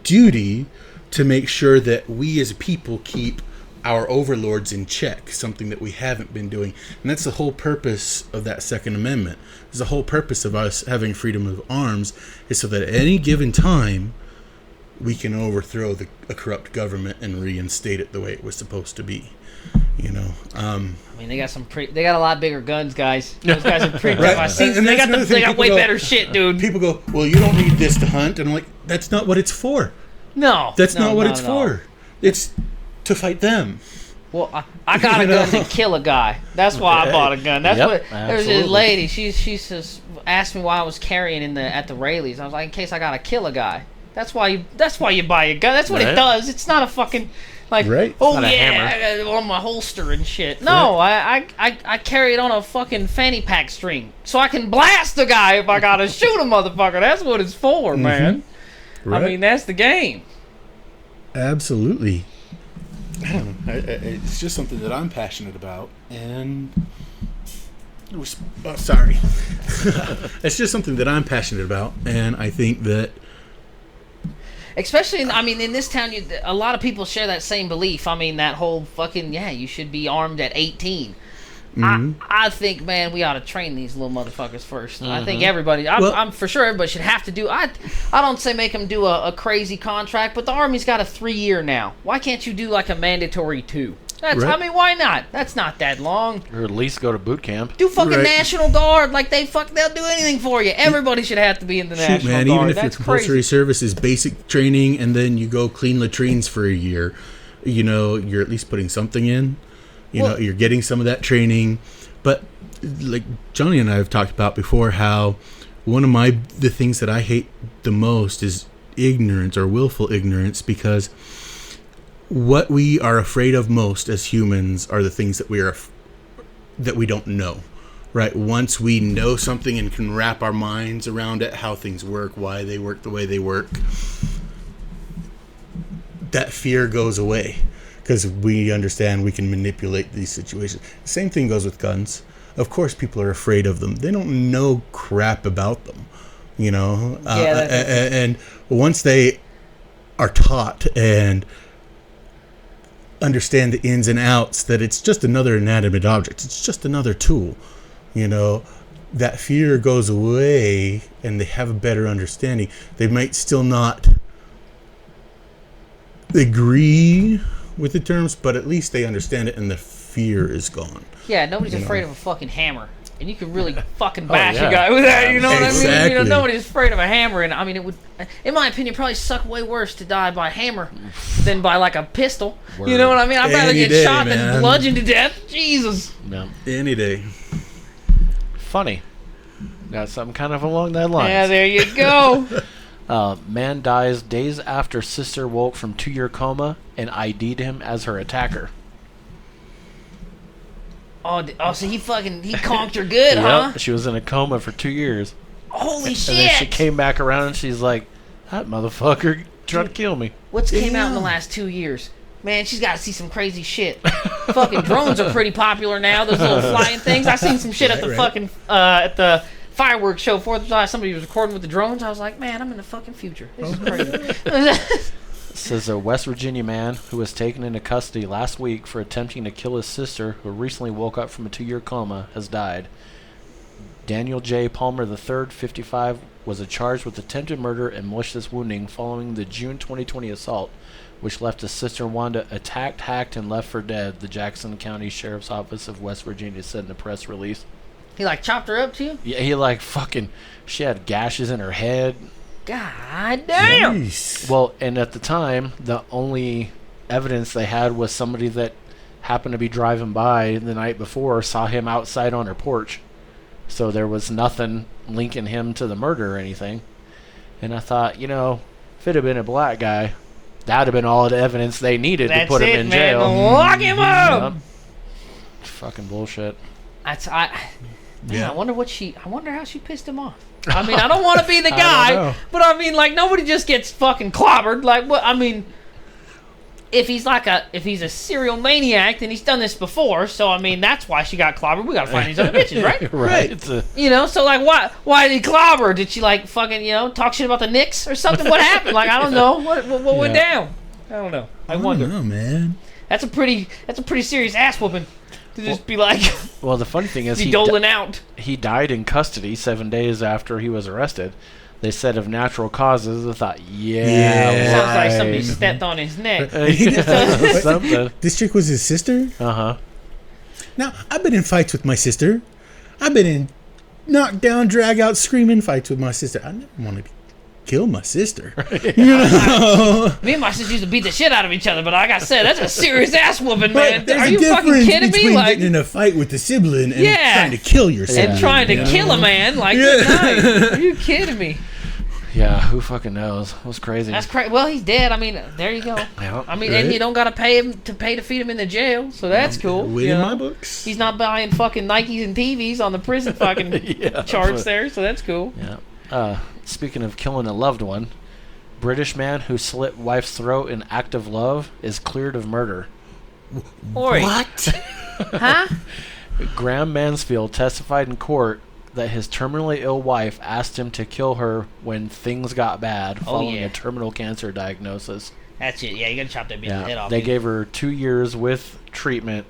Speaker 6: duty to make sure that we as a people keep our overlords in check, something that we haven't been doing. And that's the whole purpose of that Second Amendment. It's the whole purpose of us having freedom of arms, is so that at any given time we can overthrow a corrupt government and reinstate it the way it was supposed to be.
Speaker 5: I mean, they got a lot bigger guns, guys. Those guys are pretty
Speaker 6: Right.
Speaker 5: tough. I've seen,
Speaker 6: And
Speaker 5: they
Speaker 6: that's
Speaker 5: got
Speaker 6: another thing.
Speaker 5: way
Speaker 6: People go-
Speaker 5: better shit, dude.
Speaker 6: People go, well, you don't need this to hunt. And I'm like, that's not what it's for.
Speaker 5: No.
Speaker 6: That's
Speaker 5: no,
Speaker 6: not what
Speaker 5: no,
Speaker 6: it's
Speaker 5: no.
Speaker 6: for. It's to fight them.
Speaker 5: Well, I got a gun to kill a guy. That's why I bought a gun. That's
Speaker 4: Yep,
Speaker 5: what. There's this
Speaker 4: absolutely.
Speaker 5: lady. She just asked me why I was carrying at the Rayleighs. I was like, in case I gotta kill a guy. That's why you buy a gun. That's what it
Speaker 4: Right.
Speaker 5: does. It's not a fucking like.
Speaker 6: Right.
Speaker 5: Oh
Speaker 4: Not a
Speaker 5: yeah,
Speaker 4: hammer.
Speaker 5: I got it on my holster and shit. No, I carry it on a fucking fanny pack string so I can blast the guy if I gotta shoot a motherfucker. That's what it's for, man.
Speaker 6: Right.
Speaker 5: I mean, that's the game.
Speaker 6: Absolutely. I don't know. It's just something that I'm passionate about, and sorry. It's just something that I'm passionate about, and I think that
Speaker 5: Especially, I mean, in this town, a lot of people share that same belief. I mean, that whole fucking, you should be armed at 18. I think, man, we ought to train these little motherfuckers first. I think everybody, I'm for sure everybody should have to do, I don't say make them do a crazy contract, but the Army's got a 3-year now. Why can't you do like a mandatory 2? That's,
Speaker 6: Right.
Speaker 5: I mean, why not? That's not that long.
Speaker 4: Or at least go to boot camp.
Speaker 5: Do fucking
Speaker 6: Right.
Speaker 5: National Guard, like they'll do anything for you. Everybody should have to be in the
Speaker 6: shoot,
Speaker 5: National
Speaker 6: man,
Speaker 5: Guard.
Speaker 6: even if your
Speaker 5: That's
Speaker 6: compulsory
Speaker 5: crazy.
Speaker 6: service is basic training, and then you go clean latrines for a year, you're at least putting something in. You're getting some of that training. But like Johnny and I have talked about before, how one of the things that I hate the most is ignorance, or willful ignorance, because what we are afraid of most as humans are the things that we don't know. Right? Once we know something and can wrap our minds around it, how things work, why they work the way they work, that fear goes away, because we understand we can manipulate these situations. Same thing goes with guns. Of course people are afraid of them. They don't know crap about them, and once they are taught and understand the ins and outs, that it's just another inanimate object, it's just another tool, that fear goes away, and they have a better understanding. They might still not agree with the terms, but at least they understand it, and the fear is gone.
Speaker 5: Yeah, nobody's afraid of a fucking hammer. And you can really fucking
Speaker 4: Oh,
Speaker 5: bash
Speaker 4: yeah.
Speaker 5: a guy with that, you know what I mean?
Speaker 6: Exactly.
Speaker 5: Nobody's afraid of a hammer, and I mean, it would, in my opinion, probably suck way worse to die by a hammer than by like a pistol.
Speaker 4: Word.
Speaker 5: You know what I mean? I'd rather
Speaker 6: Any
Speaker 5: get
Speaker 6: day,
Speaker 5: shot than
Speaker 6: man.
Speaker 5: bludgeoned to death. Jesus.
Speaker 4: No.
Speaker 6: Any day.
Speaker 4: funny. Got something kind of along that line.
Speaker 5: Yeah, there you go.
Speaker 4: Man dies days after sister woke from 2-year coma and ID'd him as her attacker.
Speaker 5: So he conked her good, huh?
Speaker 4: She was in a coma for 2 years.
Speaker 5: Holy shit!
Speaker 4: And then she came back around and she's like, that motherfucker tried to kill me.
Speaker 5: What's came out in the last 2 years? Man, she's got to see some crazy shit. Fucking drones are pretty popular now. Those little flying things. I seen some shit at the fucking at the fireworks show 4th of July. Somebody was recording with the drones. I was like, man, I'm in the fucking future. This is crazy.
Speaker 4: Says a West Virginia man who was taken into custody last week for attempting to kill his sister, who recently woke up from a 2-year coma, has died. Daniel J. Palmer III, 55, was charged with attempted murder and malicious wounding following the June 2020 assault, which left his sister Wanda attacked, hacked, and left for dead, the Jackson County Sheriff's Office of West Virginia said in a press release.
Speaker 5: He chopped her up too?
Speaker 4: Yeah, she had gashes in her head.
Speaker 5: God damn!
Speaker 6: Jeez.
Speaker 4: Well, and at the time, the only evidence they had was somebody that happened to be driving by the night before saw him outside on her porch. So there was nothing linking him to the murder or anything. And I thought, if it had been a black guy, that would have been all the evidence they needed to put him in jail.
Speaker 5: Lock him up!
Speaker 4: Yep. Fucking bullshit.
Speaker 5: I wonder how she pissed him off. I mean, I don't want to be the guy, but I mean, nobody just gets fucking clobbered. If he's a serial maniac, then he's done this before. So I mean, that's why she got clobbered. We gotta find these other bitches, right?
Speaker 4: Right.
Speaker 5: So why did he clobber? Did she talk shit about the Knicks or something? What happened? I don't know. What went down? I don't know. I wonder.
Speaker 6: I don't know, man.
Speaker 5: That's a pretty serious ass whooping. To just be like,
Speaker 4: well, the funny thing is,
Speaker 5: he doling out.
Speaker 4: He died in custody 7 days after he was arrested. They said of natural causes. I thought,
Speaker 5: sounds like somebody stepped on his neck.
Speaker 4: Something.
Speaker 6: This chick was his sister?
Speaker 4: Uh-huh.
Speaker 6: Now, I've been in fights with my sister. I've been in knock down, drag out, screaming fights with my sister. I never want to kill my sister.
Speaker 5: Me and my sister used to beat the shit out of each other, but like I said, that's a serious ass whooping, man. Are you fucking kidding me?
Speaker 6: Getting in a fight with the sibling and trying to kill your sibling.
Speaker 5: And trying to kill a man, good night. Are you kidding me?
Speaker 4: Yeah, who fucking knows? It was crazy.
Speaker 5: That's crazy. Well, he's dead. I mean, there you go.
Speaker 4: Yeah,
Speaker 5: I mean, and you don't gotta pay to feed him in the jail, so that's cool.
Speaker 6: In my books.
Speaker 5: He's not buying fucking Nikes and TVs on the prison fucking charts there, so that's cool.
Speaker 4: Yeah. Speaking of killing a loved one, British man who slit wife's throat in act of love is cleared of murder.
Speaker 6: What?
Speaker 5: Huh?
Speaker 4: Graham Mansfield testified in court that his terminally ill wife asked him to kill her when things got bad following a terminal cancer diagnosis.
Speaker 5: That's it. Yeah, you gotta chop that bitch's head off.
Speaker 4: They gave her 2 years with treatment,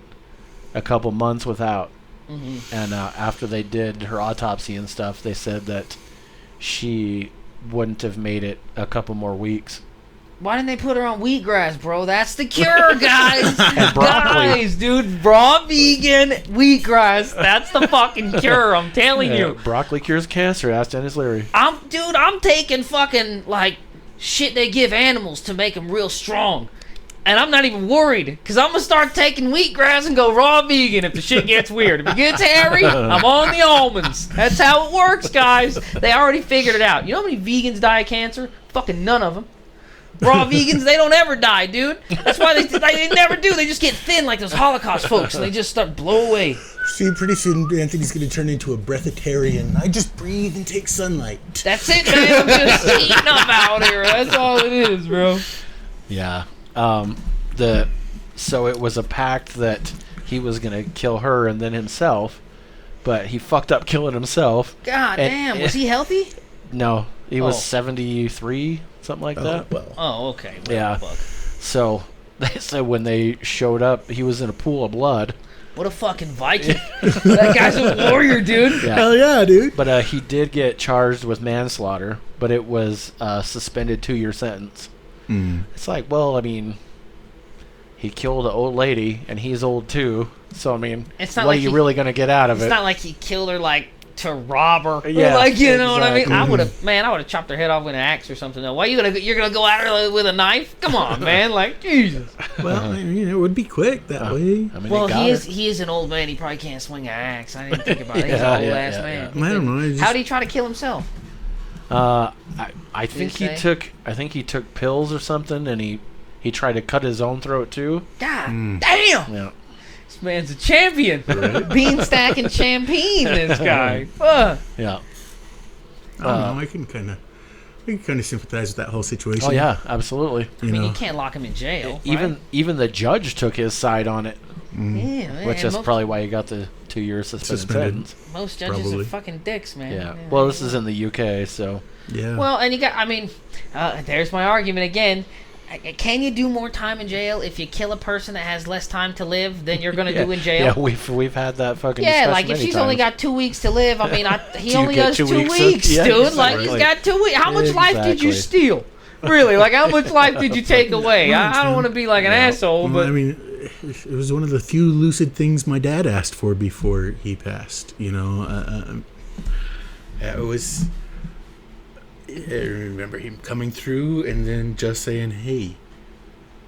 Speaker 4: a couple months without. Mm-hmm. And after they did her autopsy and stuff, they said that she wouldn't have made it a couple more weeks.
Speaker 5: Why didn't they put her on wheatgrass, bro? That's the cure, guys.
Speaker 4: And broccoli.
Speaker 5: Guys, dude, raw vegan wheatgrass. That's the fucking cure. I'm telling you.
Speaker 4: Broccoli cures cancer. Ask Dennis Leary.
Speaker 5: I'm taking fucking shit they give animals to make them real strong. And I'm not even worried, because I'm going to start taking wheatgrass and go raw vegan if the shit gets weird. If it gets hairy, I'm on the almonds. That's how it works, guys. They already figured it out. You know how many vegans die of cancer? Fucking none of them. Raw vegans, they don't ever die, dude. That's why they never do. They just get thin like those Holocaust folks, and they just start blow away.
Speaker 6: See, pretty soon Anthony's going to turn into a breatharian. I just breathe and take sunlight.
Speaker 5: That's it, man. I'm just heating up out here. That's all it is, bro.
Speaker 4: Yeah. So it was a pact that he was gonna kill her and then himself, but he fucked up killing himself.
Speaker 5: God damn, was he healthy?
Speaker 4: No, he was 73, something like that.
Speaker 6: Well.
Speaker 5: Oh, okay. Well,
Speaker 4: yeah.
Speaker 5: Fuck.
Speaker 4: So they said when they showed up, he was in a pool of blood.
Speaker 5: What a fucking Viking! That guy's a warrior, dude.
Speaker 4: Yeah.
Speaker 6: Hell yeah, dude.
Speaker 4: But he did get charged with manslaughter, but it was a suspended 2-year sentence. It's like, well, I mean, he killed an old lady, and he's old too. So I mean,
Speaker 5: it's not
Speaker 4: what
Speaker 5: like
Speaker 4: are you really gonna get out of it?
Speaker 5: It's not like he killed her to rob her.
Speaker 4: Yeah,
Speaker 5: Like, you know what I mean?
Speaker 4: exactly.
Speaker 5: I would have chopped her head off with an axe or something. Though. Why you're gonna go at her with a knife? Come on, man! Like, Jesus.
Speaker 6: Well, I mean, it would be quick that way.
Speaker 4: I mean,
Speaker 5: Well,
Speaker 4: got her.
Speaker 5: he is an old man. He probably can't swing an axe. I didn't think about it. He's
Speaker 4: Yeah,
Speaker 5: an old
Speaker 4: yeah,
Speaker 5: ass
Speaker 4: yeah,
Speaker 5: man.
Speaker 6: I don't know.
Speaker 5: How did he try to kill himself?
Speaker 4: I think
Speaker 5: he
Speaker 4: he
Speaker 5: say?
Speaker 4: took. I think he took pills or something, and he tried to cut his own throat too.
Speaker 5: God damn!
Speaker 4: Yeah.
Speaker 5: This man's a champion. Bean stacking champion. This guy. Fuck.
Speaker 4: Yeah.
Speaker 6: I don't know. I can kind of sympathize with that whole situation.
Speaker 4: Oh yeah, absolutely.
Speaker 5: I mean, you can't lock him in jail.
Speaker 4: Even the judge took his side on it,
Speaker 5: Yeah, man,
Speaker 4: which is
Speaker 5: most,
Speaker 4: probably why he got the 2-year suspended sentence.
Speaker 5: most judges
Speaker 6: probably.
Speaker 5: are fucking dicks, man.
Speaker 4: Yeah. Well, this is in the UK, so
Speaker 6: Yeah.
Speaker 5: Well, and you got. I mean, there's my argument again. Can you do more time in jail if you kill a person that has less time to live than you're gonna do in jail?
Speaker 4: Yeah, we've had that fucking
Speaker 5: Yeah,
Speaker 4: discussion
Speaker 5: like if
Speaker 4: many
Speaker 5: she's only
Speaker 4: times.
Speaker 5: got 2 weeks to live, I mean, he
Speaker 4: Do you
Speaker 5: only
Speaker 4: get
Speaker 5: does
Speaker 4: 2
Speaker 5: 2
Speaker 4: weeks
Speaker 5: weeks,
Speaker 4: of- yeah,
Speaker 5: dude.
Speaker 4: exactly.
Speaker 5: Like he's got 2 weeks. How much life did you
Speaker 4: Exactly.
Speaker 5: steal? Really? Like how much life did you take away? I don't want to be like an asshole,
Speaker 6: Well,
Speaker 5: but
Speaker 6: I mean, it was one of the few lucid things my dad asked for before he passed. You know, it was. I remember him coming through and then just saying, "Hey,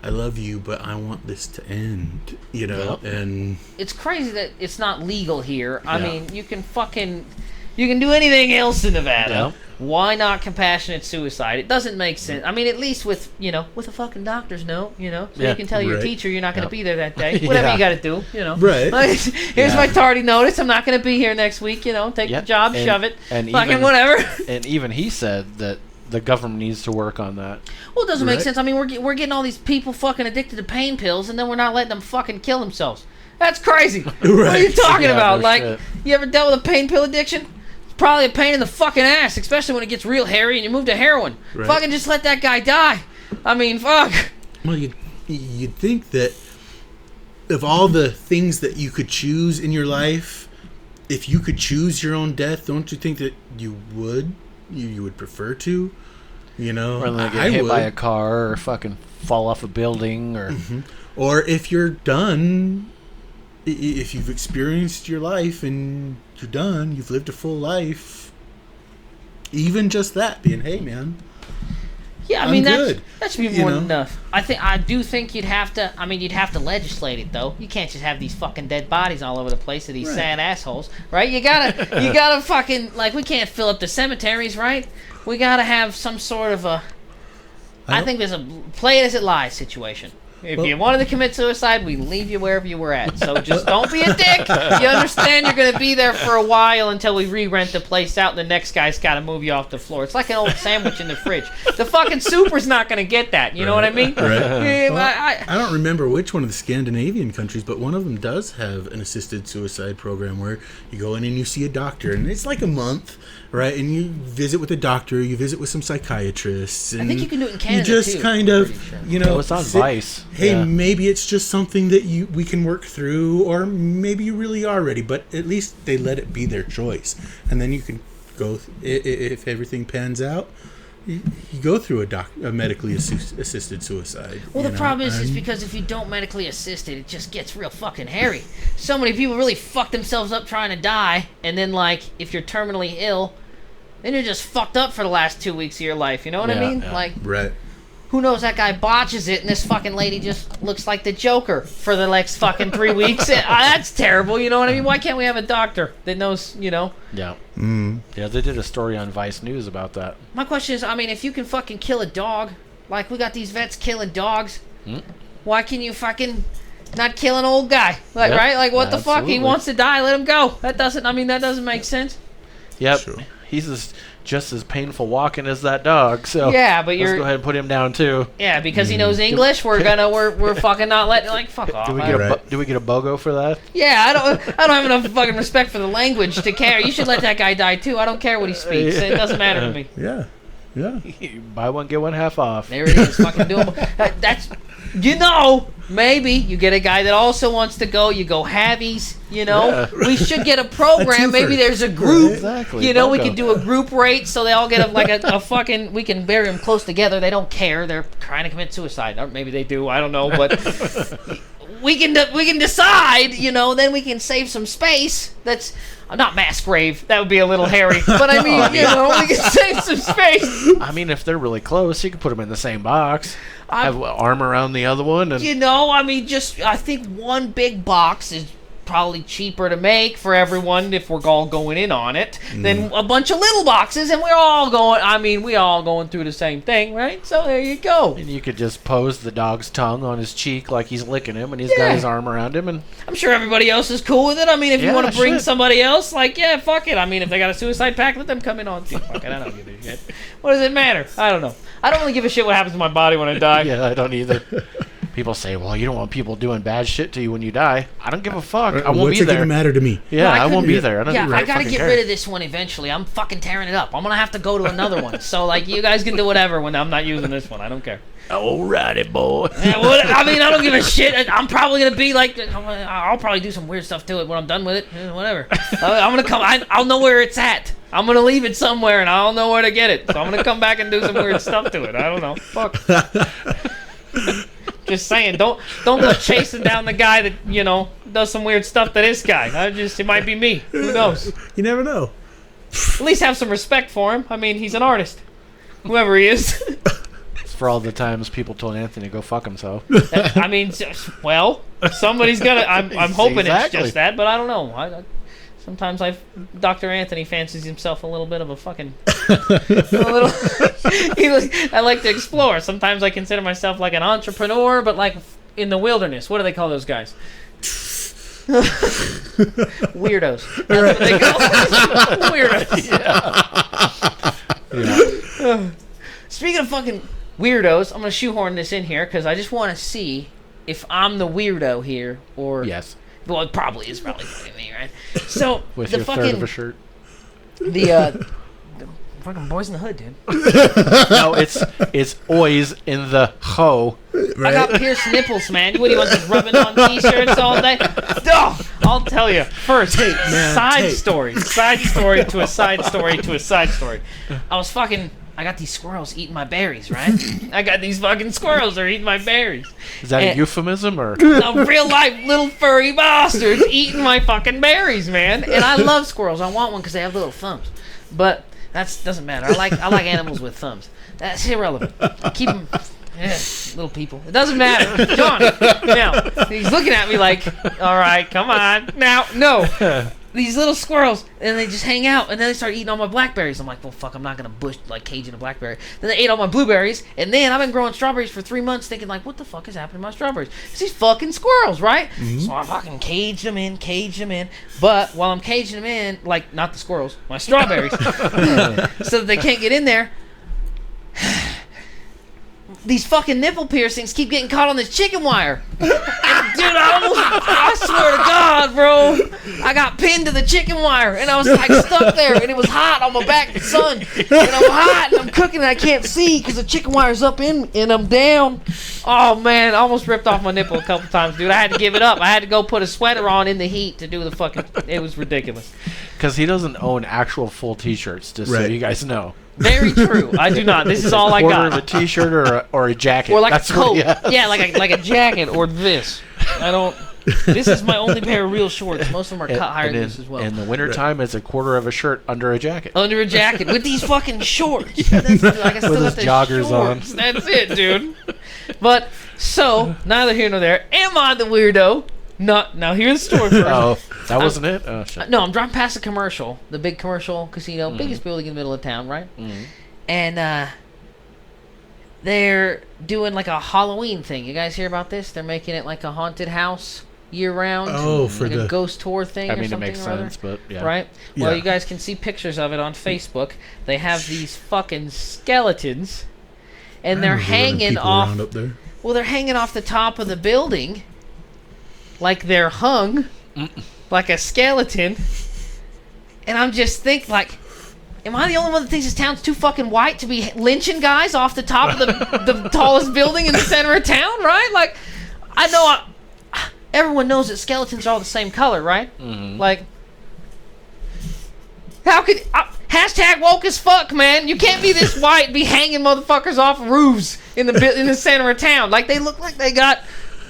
Speaker 6: I love you, but I want this to end." You know, and
Speaker 5: it's crazy that it's not legal here. I
Speaker 4: Yeah.
Speaker 5: mean, you can do anything else in Nevada.
Speaker 4: Yeah.
Speaker 5: Why not compassionate suicide? It doesn't make sense. I mean, at least with a fucking doctor's note, so
Speaker 4: Yeah.
Speaker 5: you can tell your
Speaker 6: Right.
Speaker 5: teacher you're not going to
Speaker 4: Yeah.
Speaker 5: be there that day. Whatever
Speaker 4: Yeah.
Speaker 5: you got to do,
Speaker 6: Right.
Speaker 5: Like, here's
Speaker 4: Yeah.
Speaker 5: my tardy notice. I'm not going to be here next week. Take
Speaker 4: Yeah.
Speaker 5: the job,
Speaker 4: And-
Speaker 5: shove it,
Speaker 4: and
Speaker 5: fucking
Speaker 4: even-
Speaker 5: whatever.
Speaker 4: And even he said that the government needs to work on that.
Speaker 5: Well, it doesn't make
Speaker 6: Right.
Speaker 5: sense. I mean, we're getting all these people fucking addicted to pain pills, and then we're not letting them fucking kill themselves. That's crazy. What are you
Speaker 6: Right.
Speaker 5: talking
Speaker 4: Yeah,
Speaker 5: about?
Speaker 4: no
Speaker 5: Like,
Speaker 4: shit.
Speaker 5: you ever dealt with a pain pill addiction? It's probably a pain in the fucking ass, especially when it gets real hairy and you move to heroin.
Speaker 6: Right.
Speaker 5: Fucking just let that guy die. I mean, fuck.
Speaker 6: well, you'd think that of all the things that you could choose in your life, if you could choose your own death, don't you think that you would prefer to? You know,
Speaker 4: Rather than get
Speaker 6: I
Speaker 4: hit
Speaker 6: would.
Speaker 4: by a car or fucking fall off a building or
Speaker 6: Or if you're done, if you've experienced your life and you're done, you've lived a full life. Even just that, being, hey man,
Speaker 5: Yeah, I
Speaker 6: I'm
Speaker 5: mean
Speaker 6: good,
Speaker 5: that should be
Speaker 6: you
Speaker 5: more
Speaker 6: know?
Speaker 5: than enough. I do think you'd have to legislate it though. You can't just have these fucking dead bodies all over the place of these
Speaker 6: Right.
Speaker 5: sad assholes, right? You gotta fucking like we can't fill up the cemeteries, right? We gotta have some sort of a. I think there's a play it as it lies situation. If you wanted to commit suicide, we leave you wherever you were at. So just don't be a dick. You understand you're going to be there for a while until we re-rent the place out and the next guy's got to move you off the floor. It's like an old sandwich in the fridge. The fucking super's not going to get that. You know what I mean?
Speaker 6: Right.
Speaker 5: Yeah,
Speaker 6: Well, I don't remember which one of the Scandinavian countries, but one of them does have an assisted suicide program where you go in and you see a doctor, and it's like a month, right? And you visit with a doctor, you visit with some psychiatrists. And
Speaker 5: I think you can do it in Canada,
Speaker 6: you just
Speaker 5: too,
Speaker 6: kind
Speaker 5: I'm
Speaker 6: of,
Speaker 5: pretty sure.
Speaker 6: you know,
Speaker 4: Well, it's on
Speaker 6: sit-
Speaker 4: Vice.
Speaker 6: Hey,
Speaker 4: Yeah.
Speaker 6: maybe it's just something that we can work through, or maybe you really are ready. But at least they let it be their choice, and then you can go if everything pans out. You go through a medically assisted suicide.
Speaker 5: Well,
Speaker 6: you
Speaker 5: the
Speaker 6: know,
Speaker 5: problem is
Speaker 6: and-
Speaker 5: because if you don't medically assist it, it just gets real fucking hairy. So many people really fuck themselves up trying to die, and then, like, if you're terminally ill, then you're just fucked up for the last 2 weeks of your life. You know what I
Speaker 4: Yeah,
Speaker 5: mean?
Speaker 4: yeah.
Speaker 5: Like,
Speaker 6: right.
Speaker 5: who knows, that guy botches it, and this fucking lady just looks like the Joker for the next fucking 3 weeks. That's terrible, you know what I mean? Why can't we have a doctor that knows,
Speaker 4: yeah. Yeah, they did a story on Vice News about that.
Speaker 5: My question is, I mean, if you can fucking kill a dog, like we got these vets killing dogs, why can you fucking not kill an old guy? Like,
Speaker 4: Yep,
Speaker 5: right? Like, what the fuck? He
Speaker 4: absolutely.
Speaker 5: wants to die, let him go. That doesn't make sense.
Speaker 4: Yep.
Speaker 6: Sure.
Speaker 4: He's just as painful walking as that dog. So
Speaker 5: Yeah, but
Speaker 4: let's go ahead and put him down too.
Speaker 5: Yeah, because he knows English, we're fucking not letting, like, fuck off.
Speaker 4: Do we
Speaker 5: I-
Speaker 4: get a
Speaker 6: Right.
Speaker 4: do we get a BOGO for that?
Speaker 5: Yeah, I don't have enough fucking respect for the language to care. You should let that guy die too. I don't care what he speaks. It doesn't matter to me.
Speaker 6: Yeah. Yeah.
Speaker 4: Buy one get one half off.
Speaker 5: There it is. Fucking doable. That's, maybe you get a guy that also wants to go. You go halvies.
Speaker 4: Yeah.
Speaker 5: We should get a program.
Speaker 6: A twofer.
Speaker 5: Maybe there's a group.
Speaker 4: Exactly.
Speaker 5: We
Speaker 4: BOGO.
Speaker 5: could do a group rate so they all get a fucking. We can bury them close together. They don't care. They're trying to commit suicide. Or maybe they do. I don't know. But we can decide. Then we can save some space. not mass grave. That would be a little hairy. But I mean, you know, we can save some space.
Speaker 4: I mean, if they're really close, you can put them in the same box. Have an arm around the other one. And
Speaker 5: you know, I mean, I think one big box is probably cheaper to make for everyone if we're all going in on it than a bunch of little boxes, and we're all going through the same thing, right? So there you go.
Speaker 4: And you could just pose the dog's tongue on his cheek like he's licking him, and he's got his arm around him. And
Speaker 5: I'm sure everybody else is cool with it. I mean, if you want to bring
Speaker 4: shit.
Speaker 5: somebody else, like, yeah, fuck it. I mean, if they got a suicide pact, let them come in on too. Fuck it, I don't give a shit. What does it matter? I don't know. I don't really give a shit what happens to my body when I die.
Speaker 4: Yeah, I don't either. People say, well, you don't want people doing bad shit to you when you die. I don't give a fuck. I won't be
Speaker 6: What's it
Speaker 4: there.
Speaker 6: gonna matter to me?
Speaker 4: Yeah,
Speaker 5: No,
Speaker 4: I won't be there. I don't
Speaker 5: I gotta
Speaker 4: fucking
Speaker 5: get
Speaker 4: care.
Speaker 5: rid of this one eventually. I'm fucking tearing it up. I'm gonna have to go to another one. So, like, you guys can do whatever when I'm not using this one. I don't care.
Speaker 4: Alrighty, boy.
Speaker 5: Yeah, I mean, I don't give a shit. I'm probably gonna be like, I'll probably do some weird stuff to it when I'm done with it. Whatever. I'm gonna come. I'll know where it's at. I'm gonna leave it somewhere, and I'll know where to get it. So I'm gonna come back and do some weird stuff to it. I don't know. Fuck. Just saying, don't go chasing down the guy that, you know, does some weird stuff to this guy. It might be me. Who knows?
Speaker 6: You never know.
Speaker 5: At least have some respect for him. I mean, he's an artist. Whoever he is.
Speaker 4: For all the times people told Anthony to go fuck himself.
Speaker 5: I mean, well, somebody's gonna. I'm hoping
Speaker 4: Exactly.
Speaker 5: it's just that, but I don't know. Sometimes Dr. Anthony fancies himself a little bit of a fucking. I like to explore. Sometimes I consider myself like an entrepreneur, but like in the wilderness. What do they call those guys? Weirdos. That's what they call weirdos. Speaking of fucking weirdos, I'm gonna shoehorn this in here because I just want to see if I'm the weirdo here or
Speaker 4: Yes.
Speaker 5: Well, it probably is fucking me, right? So
Speaker 4: With
Speaker 5: the
Speaker 4: your
Speaker 5: fucking
Speaker 4: third of a shirt.
Speaker 5: the fucking Boys in the Hood, dude.
Speaker 4: No, it's always in the hoe.
Speaker 5: I got pierced nipples, man. What do you want, just rubbing on t-shirts all day? Oh, I'll tell you. First, side story to a side story to a side story. I got these squirrels eating my berries, right? I got these fucking squirrels. They're eating my berries.
Speaker 4: Is that a euphemism or?
Speaker 5: A real life little furry bastards eating my fucking berries, man. And I love squirrels. I want one because they have little thumbs. But that doesn't matter. I like animals with thumbs. That's irrelevant. Keep them. Little people. It doesn't matter. John. Now, he's looking at me like, all right, come on. Now, no. These little squirrels, and they just hang out, and then they start eating all my blackberries. I'm like, well, fuck, I'm not gonna cage in a blackberry. Then they ate all my blueberries, and then I've been growing strawberries for 3 months, thinking like, what the fuck is happening to my strawberries? It's these fucking squirrels, right? Mm-hmm. So I fucking caged them in. But while I'm caging them in, like, not the squirrels, my strawberries, so that they can't get in there. These fucking nipple piercings keep getting caught on this chicken wire. And, dude, I swear to God, bro, I got pinned to the chicken wire, and I was like stuck there, and it was hot on my back in the sun, and I'm hot, and I'm cooking, and I can't see because the chicken wire's up in, and I'm down. Oh man, I almost ripped off my nipple a couple times, dude. I had to give it up. I had to go put a sweater on in the heat to do the fucking. It was ridiculous.
Speaker 4: Because he doesn't own actual full T-shirts, just so you guys know.
Speaker 5: Very true. I do not. This is all I got.
Speaker 4: Order of a T-shirt or a jacket.
Speaker 5: Or like
Speaker 4: That's
Speaker 5: a coat.
Speaker 4: what
Speaker 5: Yeah, like a jacket or this. I don't. This is my only pair of real shorts. Most of them are cut higher than this as well.
Speaker 4: In the wintertime, it's a quarter of a shirt under a jacket.
Speaker 5: Under a jacket with these fucking shorts. Like I still
Speaker 4: With
Speaker 5: got
Speaker 4: his
Speaker 5: the
Speaker 4: joggers
Speaker 5: shorts.
Speaker 4: on.
Speaker 5: That's it, dude. But so neither here nor there. Am I the weirdo? Now here's the story first.
Speaker 4: Oh, that wasn't it? Oh, shit.
Speaker 5: No, I'm driving past a commercial, the big commercial casino, biggest building in the middle of town, right? Mm-hmm. And they're doing like a Halloween thing. You guys hear about this? They're making it like a haunted house year round.
Speaker 6: Oh, for
Speaker 5: like
Speaker 6: the
Speaker 5: a ghost tour thing.
Speaker 4: I
Speaker 5: or
Speaker 4: mean, it
Speaker 5: something
Speaker 4: makes
Speaker 5: or other.
Speaker 4: sense, but yeah.
Speaker 5: Right? Well, you guys can see pictures of it on Facebook. They have these fucking skeletons, and they're hanging off.
Speaker 6: Up there.
Speaker 5: Well, they're hanging off the top of the building, like they're hung, like a skeleton. And I'm just thinking, like, am I the only one that thinks this town's too fucking white to be lynching guys off the top of the tallest building in the center of town, right? Like, I know everyone knows that skeletons are all the same color, right? Mm-hmm. Like, how could... hashtag woke as fuck, man. You can't be this white and be hanging motherfuckers off roofs in the center of town. Like, they look like they got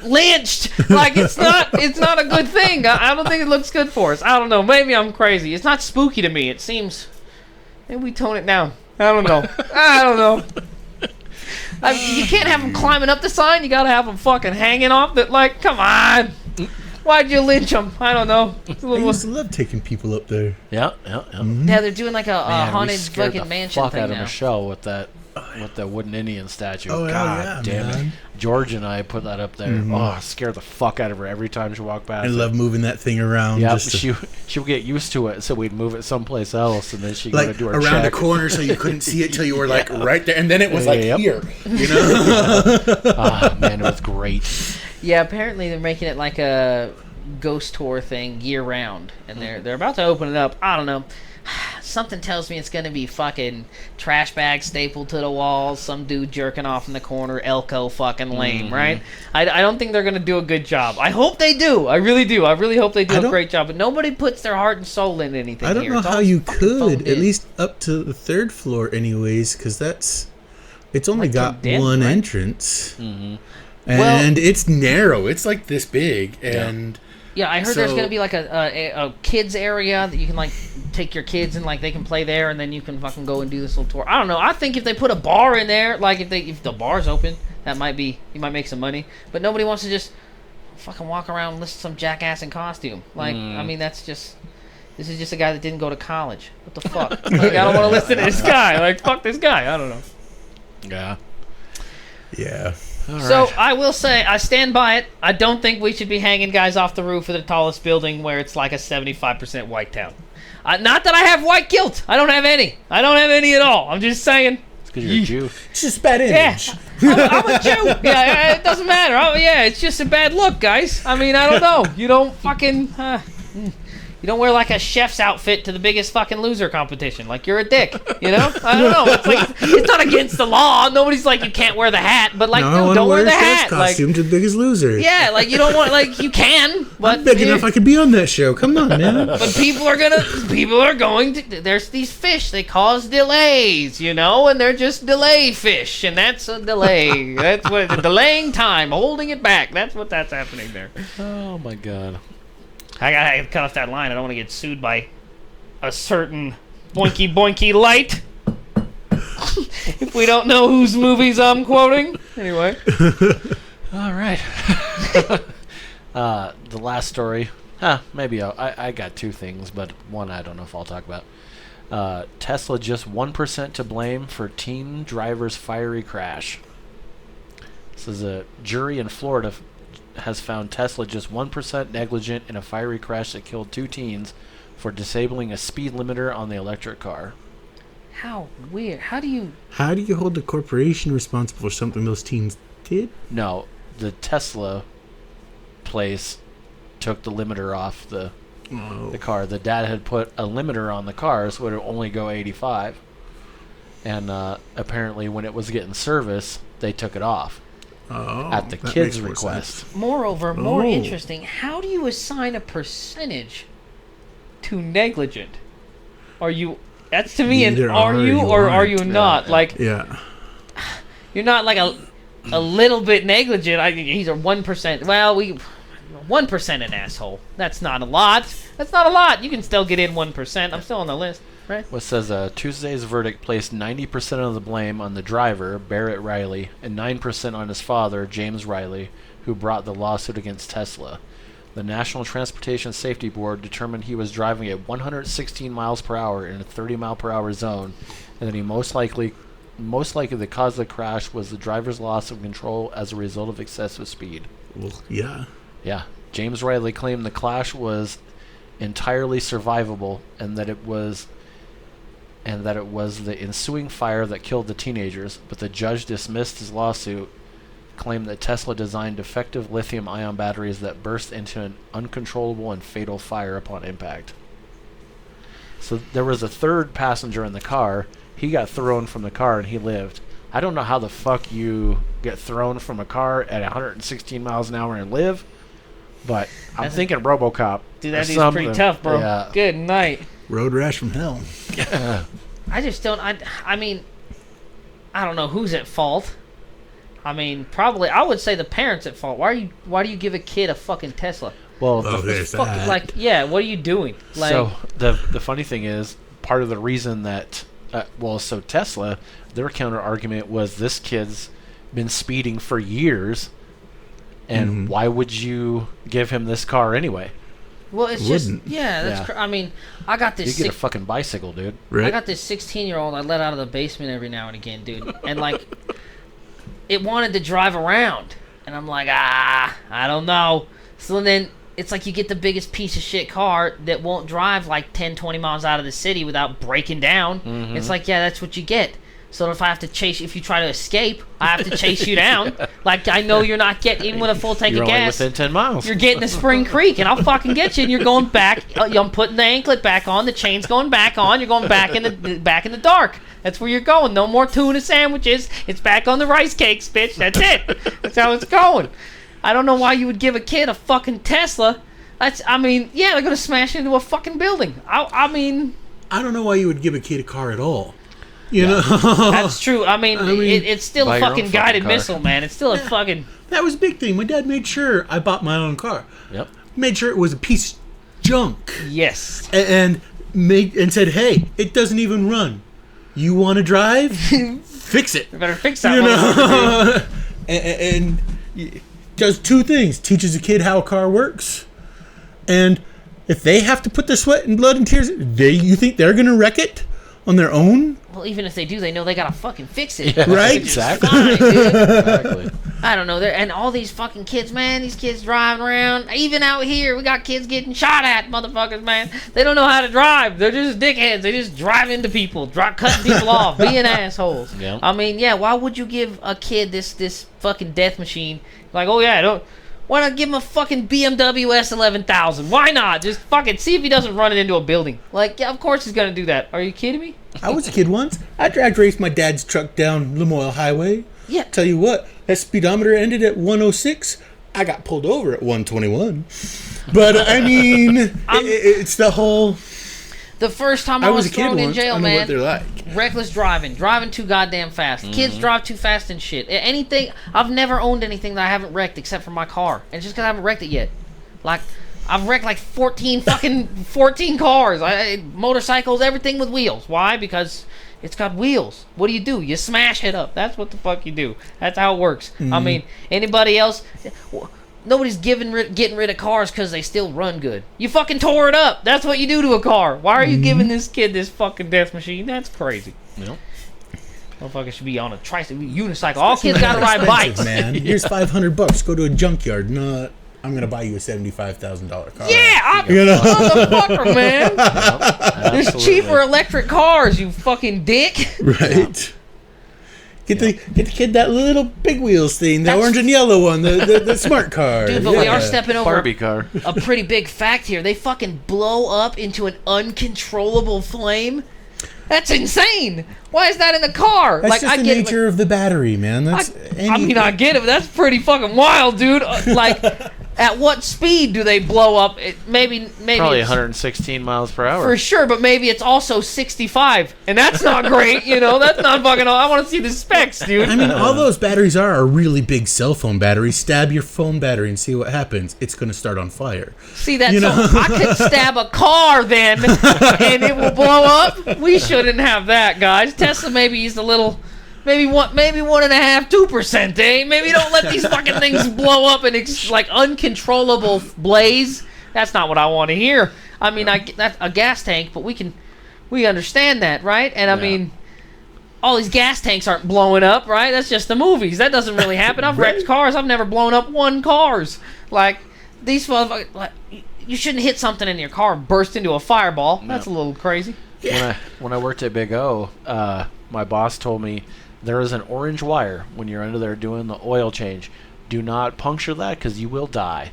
Speaker 5: lynched. Like, it's not a good thing. I don't think it looks good for us. I don't know. Maybe I'm crazy. It's not spooky to me. It seems... Maybe we tone it down. I don't know. You can't have them climbing up the sign. You gotta have them fucking hanging off that. Like, come on. Why'd you lynch them? I don't know.
Speaker 6: I used to love taking people up there.
Speaker 4: Yeah.
Speaker 6: Mm-hmm.
Speaker 5: Yeah, they're doing like a
Speaker 4: Man,
Speaker 5: haunted
Speaker 4: we scared
Speaker 5: fucking
Speaker 4: the
Speaker 5: mansion
Speaker 4: fuck
Speaker 5: thing
Speaker 4: out of
Speaker 5: now.
Speaker 4: Michelle with that wooden Indian statue.
Speaker 6: Oh,
Speaker 4: God
Speaker 6: yeah,
Speaker 4: damn
Speaker 6: man.
Speaker 4: it. George and I put that up there.
Speaker 6: Mm-hmm.
Speaker 4: Oh, scared the fuck out of her every time she walked past.
Speaker 6: I love moving that thing around.
Speaker 4: Yeah,
Speaker 6: just to,
Speaker 4: she would get used to it, so we'd move it someplace else, and then she'd go
Speaker 6: like
Speaker 4: to do her
Speaker 6: around
Speaker 4: check.
Speaker 6: the corner so you couldn't see it till you were like right there, and then it was like
Speaker 4: Yep.
Speaker 6: here. You know?
Speaker 4: Ah, man, it was great.
Speaker 5: Yeah, apparently they're making it like a ghost tour thing year round, and they're about to open it up. I don't know. Something tells me it's gonna be fucking trash bags stapled to the walls, some dude jerking off in the corner, Elko fucking lame, right? I don't think they're gonna do a good job. I hope they do. I really do. I really hope they do a great job. But nobody puts their heart and soul into anything.
Speaker 6: I don't
Speaker 5: here.
Speaker 6: know
Speaker 5: It's
Speaker 6: how
Speaker 5: all
Speaker 6: you
Speaker 5: fucking
Speaker 6: could,
Speaker 5: phoned
Speaker 6: at
Speaker 5: in.
Speaker 6: least up to the third floor, anyways, because it's only
Speaker 5: Like
Speaker 6: got
Speaker 5: condemned,
Speaker 6: one
Speaker 5: right?
Speaker 6: entrance,
Speaker 4: Mm-hmm.
Speaker 6: and it's narrow. It's like this big, and
Speaker 5: Yeah, I heard there's
Speaker 6: So-
Speaker 5: gonna be like a kids area that you can like take your kids and like they can play there, and then you can fucking go and do this little tour. I don't know. I think if they put a bar in there, like if the bar's open, that might be you might make some money. But nobody wants to just fucking walk around and listen to some jackass in costume. Like I mean, this is just a guy that didn't go to college. What the fuck? Like, I don't want to listen to this guy. Like fuck this guy. I don't know.
Speaker 6: yeah.
Speaker 4: All
Speaker 5: So
Speaker 4: right.
Speaker 5: I will say I stand by it. I don't think we should be hanging guys off the roof of the tallest building where it's like a 75% white town. Not that I have white guilt. I don't have any. I don't have any at all. I'm just saying.
Speaker 4: It's because you're a Jew.
Speaker 6: It's just bad
Speaker 5: Yeah,
Speaker 6: image.
Speaker 5: I'm a Jew. Yeah, it doesn't matter. Yeah, it's just a bad look, guys. I mean, I don't know. You don't fucking. You don't wear like a chef's outfit to the Biggest Fucking Loser competition. Like you're a dick. You know? I don't know. It's like it's not against the law. Nobody's like you can't wear the hat, but like
Speaker 6: No, I
Speaker 5: dude,
Speaker 6: want to
Speaker 5: don't wear
Speaker 6: wear
Speaker 5: the
Speaker 6: a chef's
Speaker 5: hat. Like
Speaker 6: costume to the Biggest Loser.
Speaker 5: yeah, like you don't want like you can, but
Speaker 6: I'm big enough I could be on that show. Come on, man.
Speaker 5: but people are going to. There's these fish. They cause delays, you know, and they're just delay fish, and that's a delay. That's what it's delaying time, holding it back. That's happening there.
Speaker 4: Oh my god.
Speaker 5: I gotta cut off that line. I don't want to get sued by a certain boinky boinky light. If we don't know whose movies I'm quoting, anyway.
Speaker 4: All right. The last story. Maybe I got two things, but one I don't know if I'll talk about. Tesla just 1% to blame for teen driver's fiery crash. This is a jury in Florida has found Tesla just 1% negligent in a fiery crash that killed two teens for disabling a speed limiter on the electric car.
Speaker 5: How weird. How do you...
Speaker 6: How do you hold the corporation responsible for something those teens did?
Speaker 4: No, the Tesla place took the limiter off the car. The dad had put a limiter on the car so it would only go 85. And apparently when it was getting service, they took it off. At the
Speaker 6: that
Speaker 4: kid's
Speaker 6: makes more
Speaker 4: request.
Speaker 6: sense.
Speaker 5: Moreover, more
Speaker 6: Oh.
Speaker 5: interesting, how do you assign a percentage to negligent? Are you... That's to me an
Speaker 6: Either
Speaker 5: are you or are you
Speaker 6: aren't.
Speaker 5: not? Like,
Speaker 6: Yeah.
Speaker 5: you're not like a little bit negligent. He's a 1%. Well, 1% an asshole. That's not a lot. That's not a lot. You can still get in 1%. I'm still on the list, right?
Speaker 4: What says Tuesday's verdict placed 90% of the blame on the driver, Barrett Riley, and 9% on his father, James Riley, who brought the lawsuit against Tesla. The National Transportation Safety Board determined he was driving at 116 miles per hour in a 30 mile per hour zone, and that he most likely the cause of the crash was the driver's loss of control as a result of excessive speed.
Speaker 6: Well, yeah.
Speaker 4: Yeah. James Riley claimed the clash was entirely survivable and that it was the ensuing fire that killed the teenagers, but the judge dismissed his lawsuit, claimed that Tesla designed defective lithium-ion batteries that burst into an uncontrollable and fatal fire upon impact. So there was a third passenger in the car. He got thrown from the car and he lived. I don't know how the fuck you get thrown from a car at 116 miles an hour and live, but I'm thinking RoboCop.
Speaker 5: Dude,
Speaker 4: or
Speaker 5: that dude's
Speaker 4: something.
Speaker 5: pretty tough, bro.
Speaker 4: Yeah.
Speaker 5: Good night.
Speaker 6: Road rash from hell.
Speaker 5: I just don't... I mean, I don't know who's at fault. I mean, probably I would say the parents at fault. Why do you give a kid a fucking Tesla?
Speaker 4: Well,
Speaker 6: there's
Speaker 5: Fuck,
Speaker 6: that.
Speaker 5: like, yeah, what are you doing? Like,
Speaker 4: so the funny thing is, part of the reason that so Tesla, their counter argument was this kid's been speeding for years, and why would you give him this car anyway?
Speaker 5: well, it's
Speaker 6: Wouldn't.
Speaker 5: just that's. I mean, I got
Speaker 4: You
Speaker 5: this.
Speaker 4: get a fucking bicycle, dude.
Speaker 6: Right?
Speaker 5: I got this 16-year-old I let out of the basement every now and again, dude, and like, it wanted to drive around, and I'm like, I don't know. So then it's like you get the biggest piece of shit car that won't drive like 10, 20 miles out of the city without breaking down. It's like, yeah, that's what you get. So if I have to chase, if you try to escape, I have to chase you down. Like, I know you're not getting, even with a full tank
Speaker 4: You're
Speaker 5: of
Speaker 4: only
Speaker 5: gas,
Speaker 4: within 10 miles.
Speaker 5: you're getting to Spring Creek, and I'll fucking get you, and you're going back. I'm putting the anklet back on, the chain's going back on, you're going back in the dark. That's where you're going. No more tuna sandwiches. It's back on the rice cakes, bitch. That's it. That's how it's going. I don't know why you would give a kid a fucking Tesla. I mean, yeah, they're gonna smash into a fucking building. I mean,
Speaker 6: I don't know why you would give a kid a car at all. You know,
Speaker 5: that's true. I mean, it's still
Speaker 4: buy
Speaker 5: a
Speaker 4: your own
Speaker 5: fucking
Speaker 4: fucking
Speaker 5: guided
Speaker 4: car.
Speaker 5: missile, man. It's still a fucking.
Speaker 6: that was a big thing. My dad made sure I bought my own car.
Speaker 4: Yep.
Speaker 6: Made sure it was a piece of junk,
Speaker 5: Yes.
Speaker 6: and said, "Hey, it doesn't even run. You want to drive? Fix it."
Speaker 5: You better fix that
Speaker 6: You
Speaker 5: one.
Speaker 6: know, and does two things: teaches a kid how a car works, and if they have to put their sweat and blood and tears, you think they're gonna wreck it on their own?
Speaker 5: Well, even if they do, they know they gotta fucking fix it.
Speaker 4: Yeah,
Speaker 6: Right?
Speaker 5: Which is
Speaker 4: Exactly.
Speaker 5: fine, dude.
Speaker 4: Exactly.
Speaker 5: I don't know. And all these fucking kids, man, these kids driving around. Even out here, we got kids getting shot at, motherfuckers, man. They don't know how to drive. They're just dickheads. They just drive into people, cutting people off, being assholes.
Speaker 4: Yeah.
Speaker 5: I mean, yeah, why would you give a kid this fucking death machine? Like, oh, yeah, why not give him a fucking BMW S11000? Why not? Just fucking see if he doesn't run it into a building. Like, yeah, of course he's gonna do that. Are you kidding me?
Speaker 6: I was a kid once. I drag raced my dad's truck down Lemoyle Highway.
Speaker 5: Yeah.
Speaker 6: Tell you what, that speedometer ended at 106. I got pulled over at 121. But I mean, it's the whole.
Speaker 5: The first time
Speaker 6: I
Speaker 5: I
Speaker 6: was
Speaker 5: was
Speaker 6: a kid
Speaker 5: thrown in
Speaker 6: once.
Speaker 5: jail,
Speaker 6: I know
Speaker 5: man.
Speaker 6: what they're like.
Speaker 5: Reckless driving too goddamn fast. Kids drive too fast and shit. Anything, I've never owned anything that I haven't wrecked except for my car, and it's just because I haven't wrecked it yet. Like, I've wrecked like 14 cars, motorcycles, everything with wheels. Why? Because it's got wheels. What do? You smash it up. That's what the fuck you do. That's how it works. I mean, anybody else? Nobody's getting rid of cars because they still run good. You fucking tore it up. That's what you do to a car. Why are you giving this kid this fucking death machine? That's crazy.
Speaker 4: Yep.
Speaker 5: Motherfucker should be on a unicycle. All kids gotta ride
Speaker 6: Expensive,
Speaker 5: bikes.
Speaker 6: man. Here's $500. Go to a junkyard. Not. I'm gonna buy you a $75,000 car.
Speaker 5: Yeah,
Speaker 6: You know?
Speaker 5: motherfucker, man. There's
Speaker 4: Absolutely.
Speaker 5: cheaper electric cars, you fucking dick.
Speaker 6: Right. Get the kid that little big wheels thing, the
Speaker 5: That's-
Speaker 6: orange and yellow one, the smart car.
Speaker 5: Dude, but we
Speaker 6: Yeah.
Speaker 5: are stepping over
Speaker 4: Barbie car.
Speaker 5: a pretty big fact here. They fucking blow up into an uncontrollable flame. That's insane. Why is that in the car?
Speaker 6: That's just
Speaker 5: I
Speaker 6: the
Speaker 5: get
Speaker 6: nature of the battery, man. That's.
Speaker 5: I get it, but that's pretty fucking wild, dude. Like, at what speed do they blow up? Maybe
Speaker 4: Probably
Speaker 5: it's-
Speaker 4: 116 miles per hour.
Speaker 5: For sure, but maybe it's also 65, and that's not great, you know? That's not fucking... I want to see the specs, dude.
Speaker 6: I mean, all those batteries are really big cell phone batteries. Stab your phone battery and see what happens. It's going to start on fire.
Speaker 5: See, that's...
Speaker 6: you know?
Speaker 5: So I could stab a car then, and it will blow up? We shouldn't have that, guys. Tesla maybe used a little... Maybe 1.5%, 2%, eh? Maybe don't let these fucking things blow up and like uncontrollable blaze. That's not what I want to hear. I mean, that's a gas tank, but we understand that, right? And I mean, all these gas tanks aren't blowing up, right? That's just the movies. That doesn't really happen. I've wrecked cars. I've never blown up cars. Like, these motherfuckers, like, you shouldn't hit something in your car and burst into a fireball. That's a little crazy.
Speaker 4: When I worked at Big O, my boss told me there is an orange wire when you're under there doing the oil change. Do not puncture that because you will die.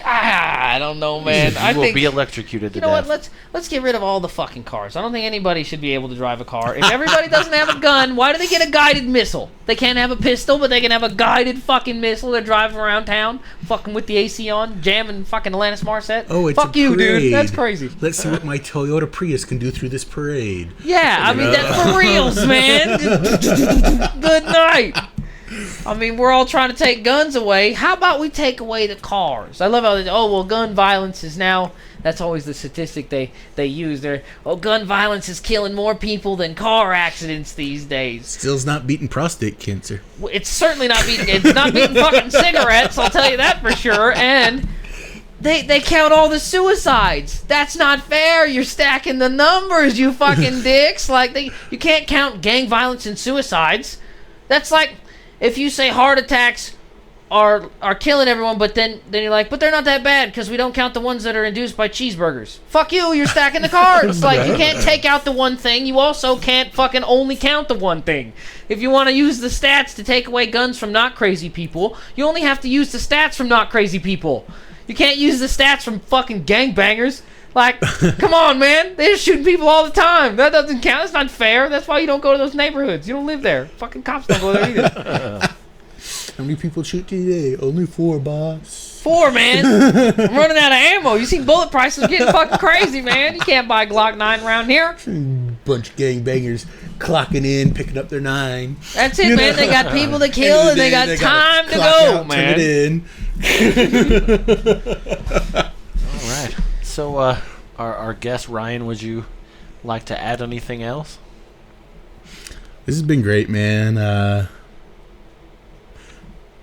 Speaker 5: I don't know, man.
Speaker 4: You will be electrocuted to
Speaker 5: You know
Speaker 4: death.
Speaker 5: what? Let's get rid of all the fucking cars. I don't think anybody should be able to drive a car. If everybody doesn't have a gun, why do they get a guided missile? They can't have a pistol, but they can have a guided fucking missile. They're driving around town, fucking with the AC on, jamming fucking Alanis Morissette.
Speaker 6: Oh, it's
Speaker 5: Fuck
Speaker 6: a
Speaker 5: you,
Speaker 6: parade.
Speaker 5: dude. That's crazy.
Speaker 6: Let's see what my Toyota Prius can do through this parade.
Speaker 5: Yeah, I mean, that's for reals, man. Good night. I mean, we're all trying to take guns away. How about we take away the cars? I love how they, gun violence is now, that's always the statistic they use. Gun violence is killing more people than car accidents these days.
Speaker 6: Still's not beating prostate cancer.
Speaker 5: It's certainly not beating, it's not beating fucking cigarettes, I'll tell you that for sure. And they count all the suicides. That's not fair. You're stacking the numbers, you fucking dicks. Like, you can't count gang violence and suicides. That's like if you say heart attacks are killing everyone, but then you're like, but they're not that bad because we don't count the ones that are induced by cheeseburgers. Fuck you, you're stacking the cards. Like, you can't take out the one thing. You also can't fucking only count the one thing. If you want to use the stats to take away guns from not crazy people, you only have to use the stats from not crazy people. You can't use the stats from fucking gangbangers. Like, come on, man. They're shooting people all the time. That doesn't count. That's not fair. That's why you don't go to those neighborhoods. You don't live there. Fucking cops don't go there either.
Speaker 6: How many people shoot today? Only 4, boss.
Speaker 5: 4, man. I'm running out of ammo. You see bullet prices getting fucking crazy, man. You can't buy Glock 9 around here.
Speaker 6: Bunch of gangbangers clocking in, picking up their 9.
Speaker 5: That's it, man. They got people to kill and they got time to go, man.
Speaker 6: Turn it in.
Speaker 4: All right. So, our guest, Ryan, would you like to add anything else?
Speaker 6: This has been great, man.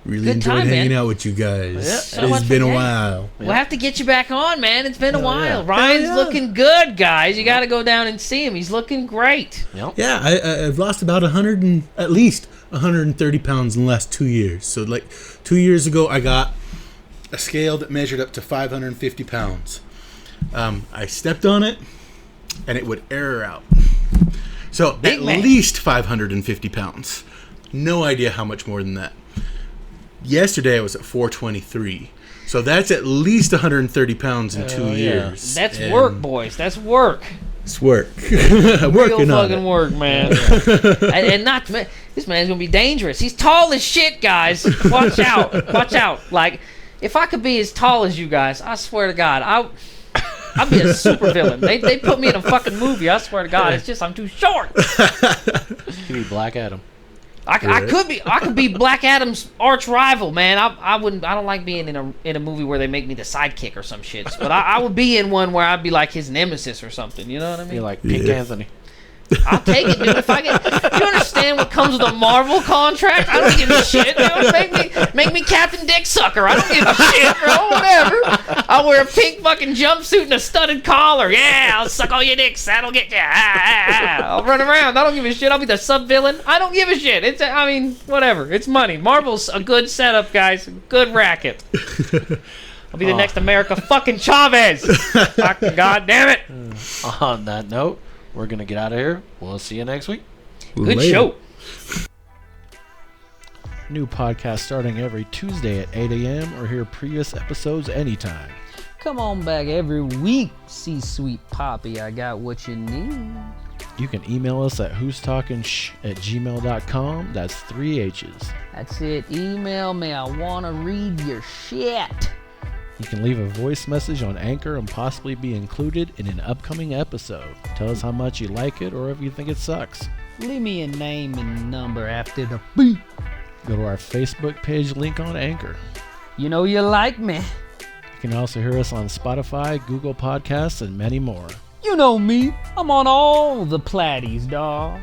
Speaker 6: Really
Speaker 5: Good
Speaker 6: enjoyed
Speaker 5: time,
Speaker 6: hanging
Speaker 5: man.
Speaker 6: out with you guys.
Speaker 5: Yeah, so much
Speaker 6: It's been a
Speaker 5: fun.
Speaker 6: while.
Speaker 5: We'll have to get you back on, man. It's been a while.
Speaker 4: yeah.
Speaker 5: Ryan's
Speaker 6: Yeah.
Speaker 5: looking good, guys. You got to go down and see him. He's looking great.
Speaker 4: Yep.
Speaker 6: Yeah, I've lost about at least 130 pounds in the last 2 years. So, like, 2 years ago, I got a scale that measured up to 550 pounds. I stepped on it, and it would error out. So,
Speaker 5: Big
Speaker 6: at
Speaker 5: man.
Speaker 6: least 550 pounds. No idea how much more than that. Yesterday, I was at 423. So, that's at least 130 pounds in 2
Speaker 4: yeah.
Speaker 6: years.
Speaker 5: That's
Speaker 6: And
Speaker 5: work, boys. That's work.
Speaker 6: It's work.
Speaker 5: Real
Speaker 6: Working on
Speaker 5: fucking
Speaker 6: it.
Speaker 5: work, man. and not to this man's gonna be dangerous. He's tall as shit, guys. Watch out. Watch out. Like, if I could be as tall as you guys, I swear to God, I'd be a super villain. They put me in a fucking movie. I swear to God, it's just I'm too short.
Speaker 4: You could be Black Adam.
Speaker 5: I could be Black Adam's arch rival, man. I don't like being in a movie where they make me the sidekick or some shit. But I would be in one where I'd be like his nemesis or something. You know what I mean?
Speaker 4: Be like Pink Anthony.
Speaker 5: I'll take it, dude. If I get, you understand what comes with a Marvel contract? I don't give a shit, dude. Make me Captain Dick Sucker. I don't give a shit, bro. Whatever. I'll wear a pink fucking jumpsuit and a studded collar. Yeah, I'll suck all your dicks. That'll get you. I'll run around. I don't give a shit. I'll be the sub-villain. I don't give a shit. I mean, whatever. It's money. Marvel's a good setup, guys. A good racket. I'll be the next America fucking Chavez. Fucking God damn it.
Speaker 4: On that note, we're going to get out of here. We'll see you next week.
Speaker 5: Good
Speaker 6: Later.
Speaker 5: show.
Speaker 4: New podcast starting every Tuesday at 8 a.m. or hear previous episodes anytime.
Speaker 5: Come on back every week, C-Sweet Poppy. I got what you need.
Speaker 4: You can email us at who'stalkingshh@gmail.com. That's 3 H's.
Speaker 5: That's it. Email me. I want to read your shit.
Speaker 4: You can leave a voice message on Anchor and possibly be included in an upcoming episode. Tell us how much you like it or if you think it sucks.
Speaker 5: Leave me a name and number after the beep.
Speaker 4: Go to our Facebook page link on Anchor.
Speaker 5: You know you like me.
Speaker 4: You can also hear us on Spotify, Google Podcasts, and many more.
Speaker 5: You know me. I'm on all the platties, dawg.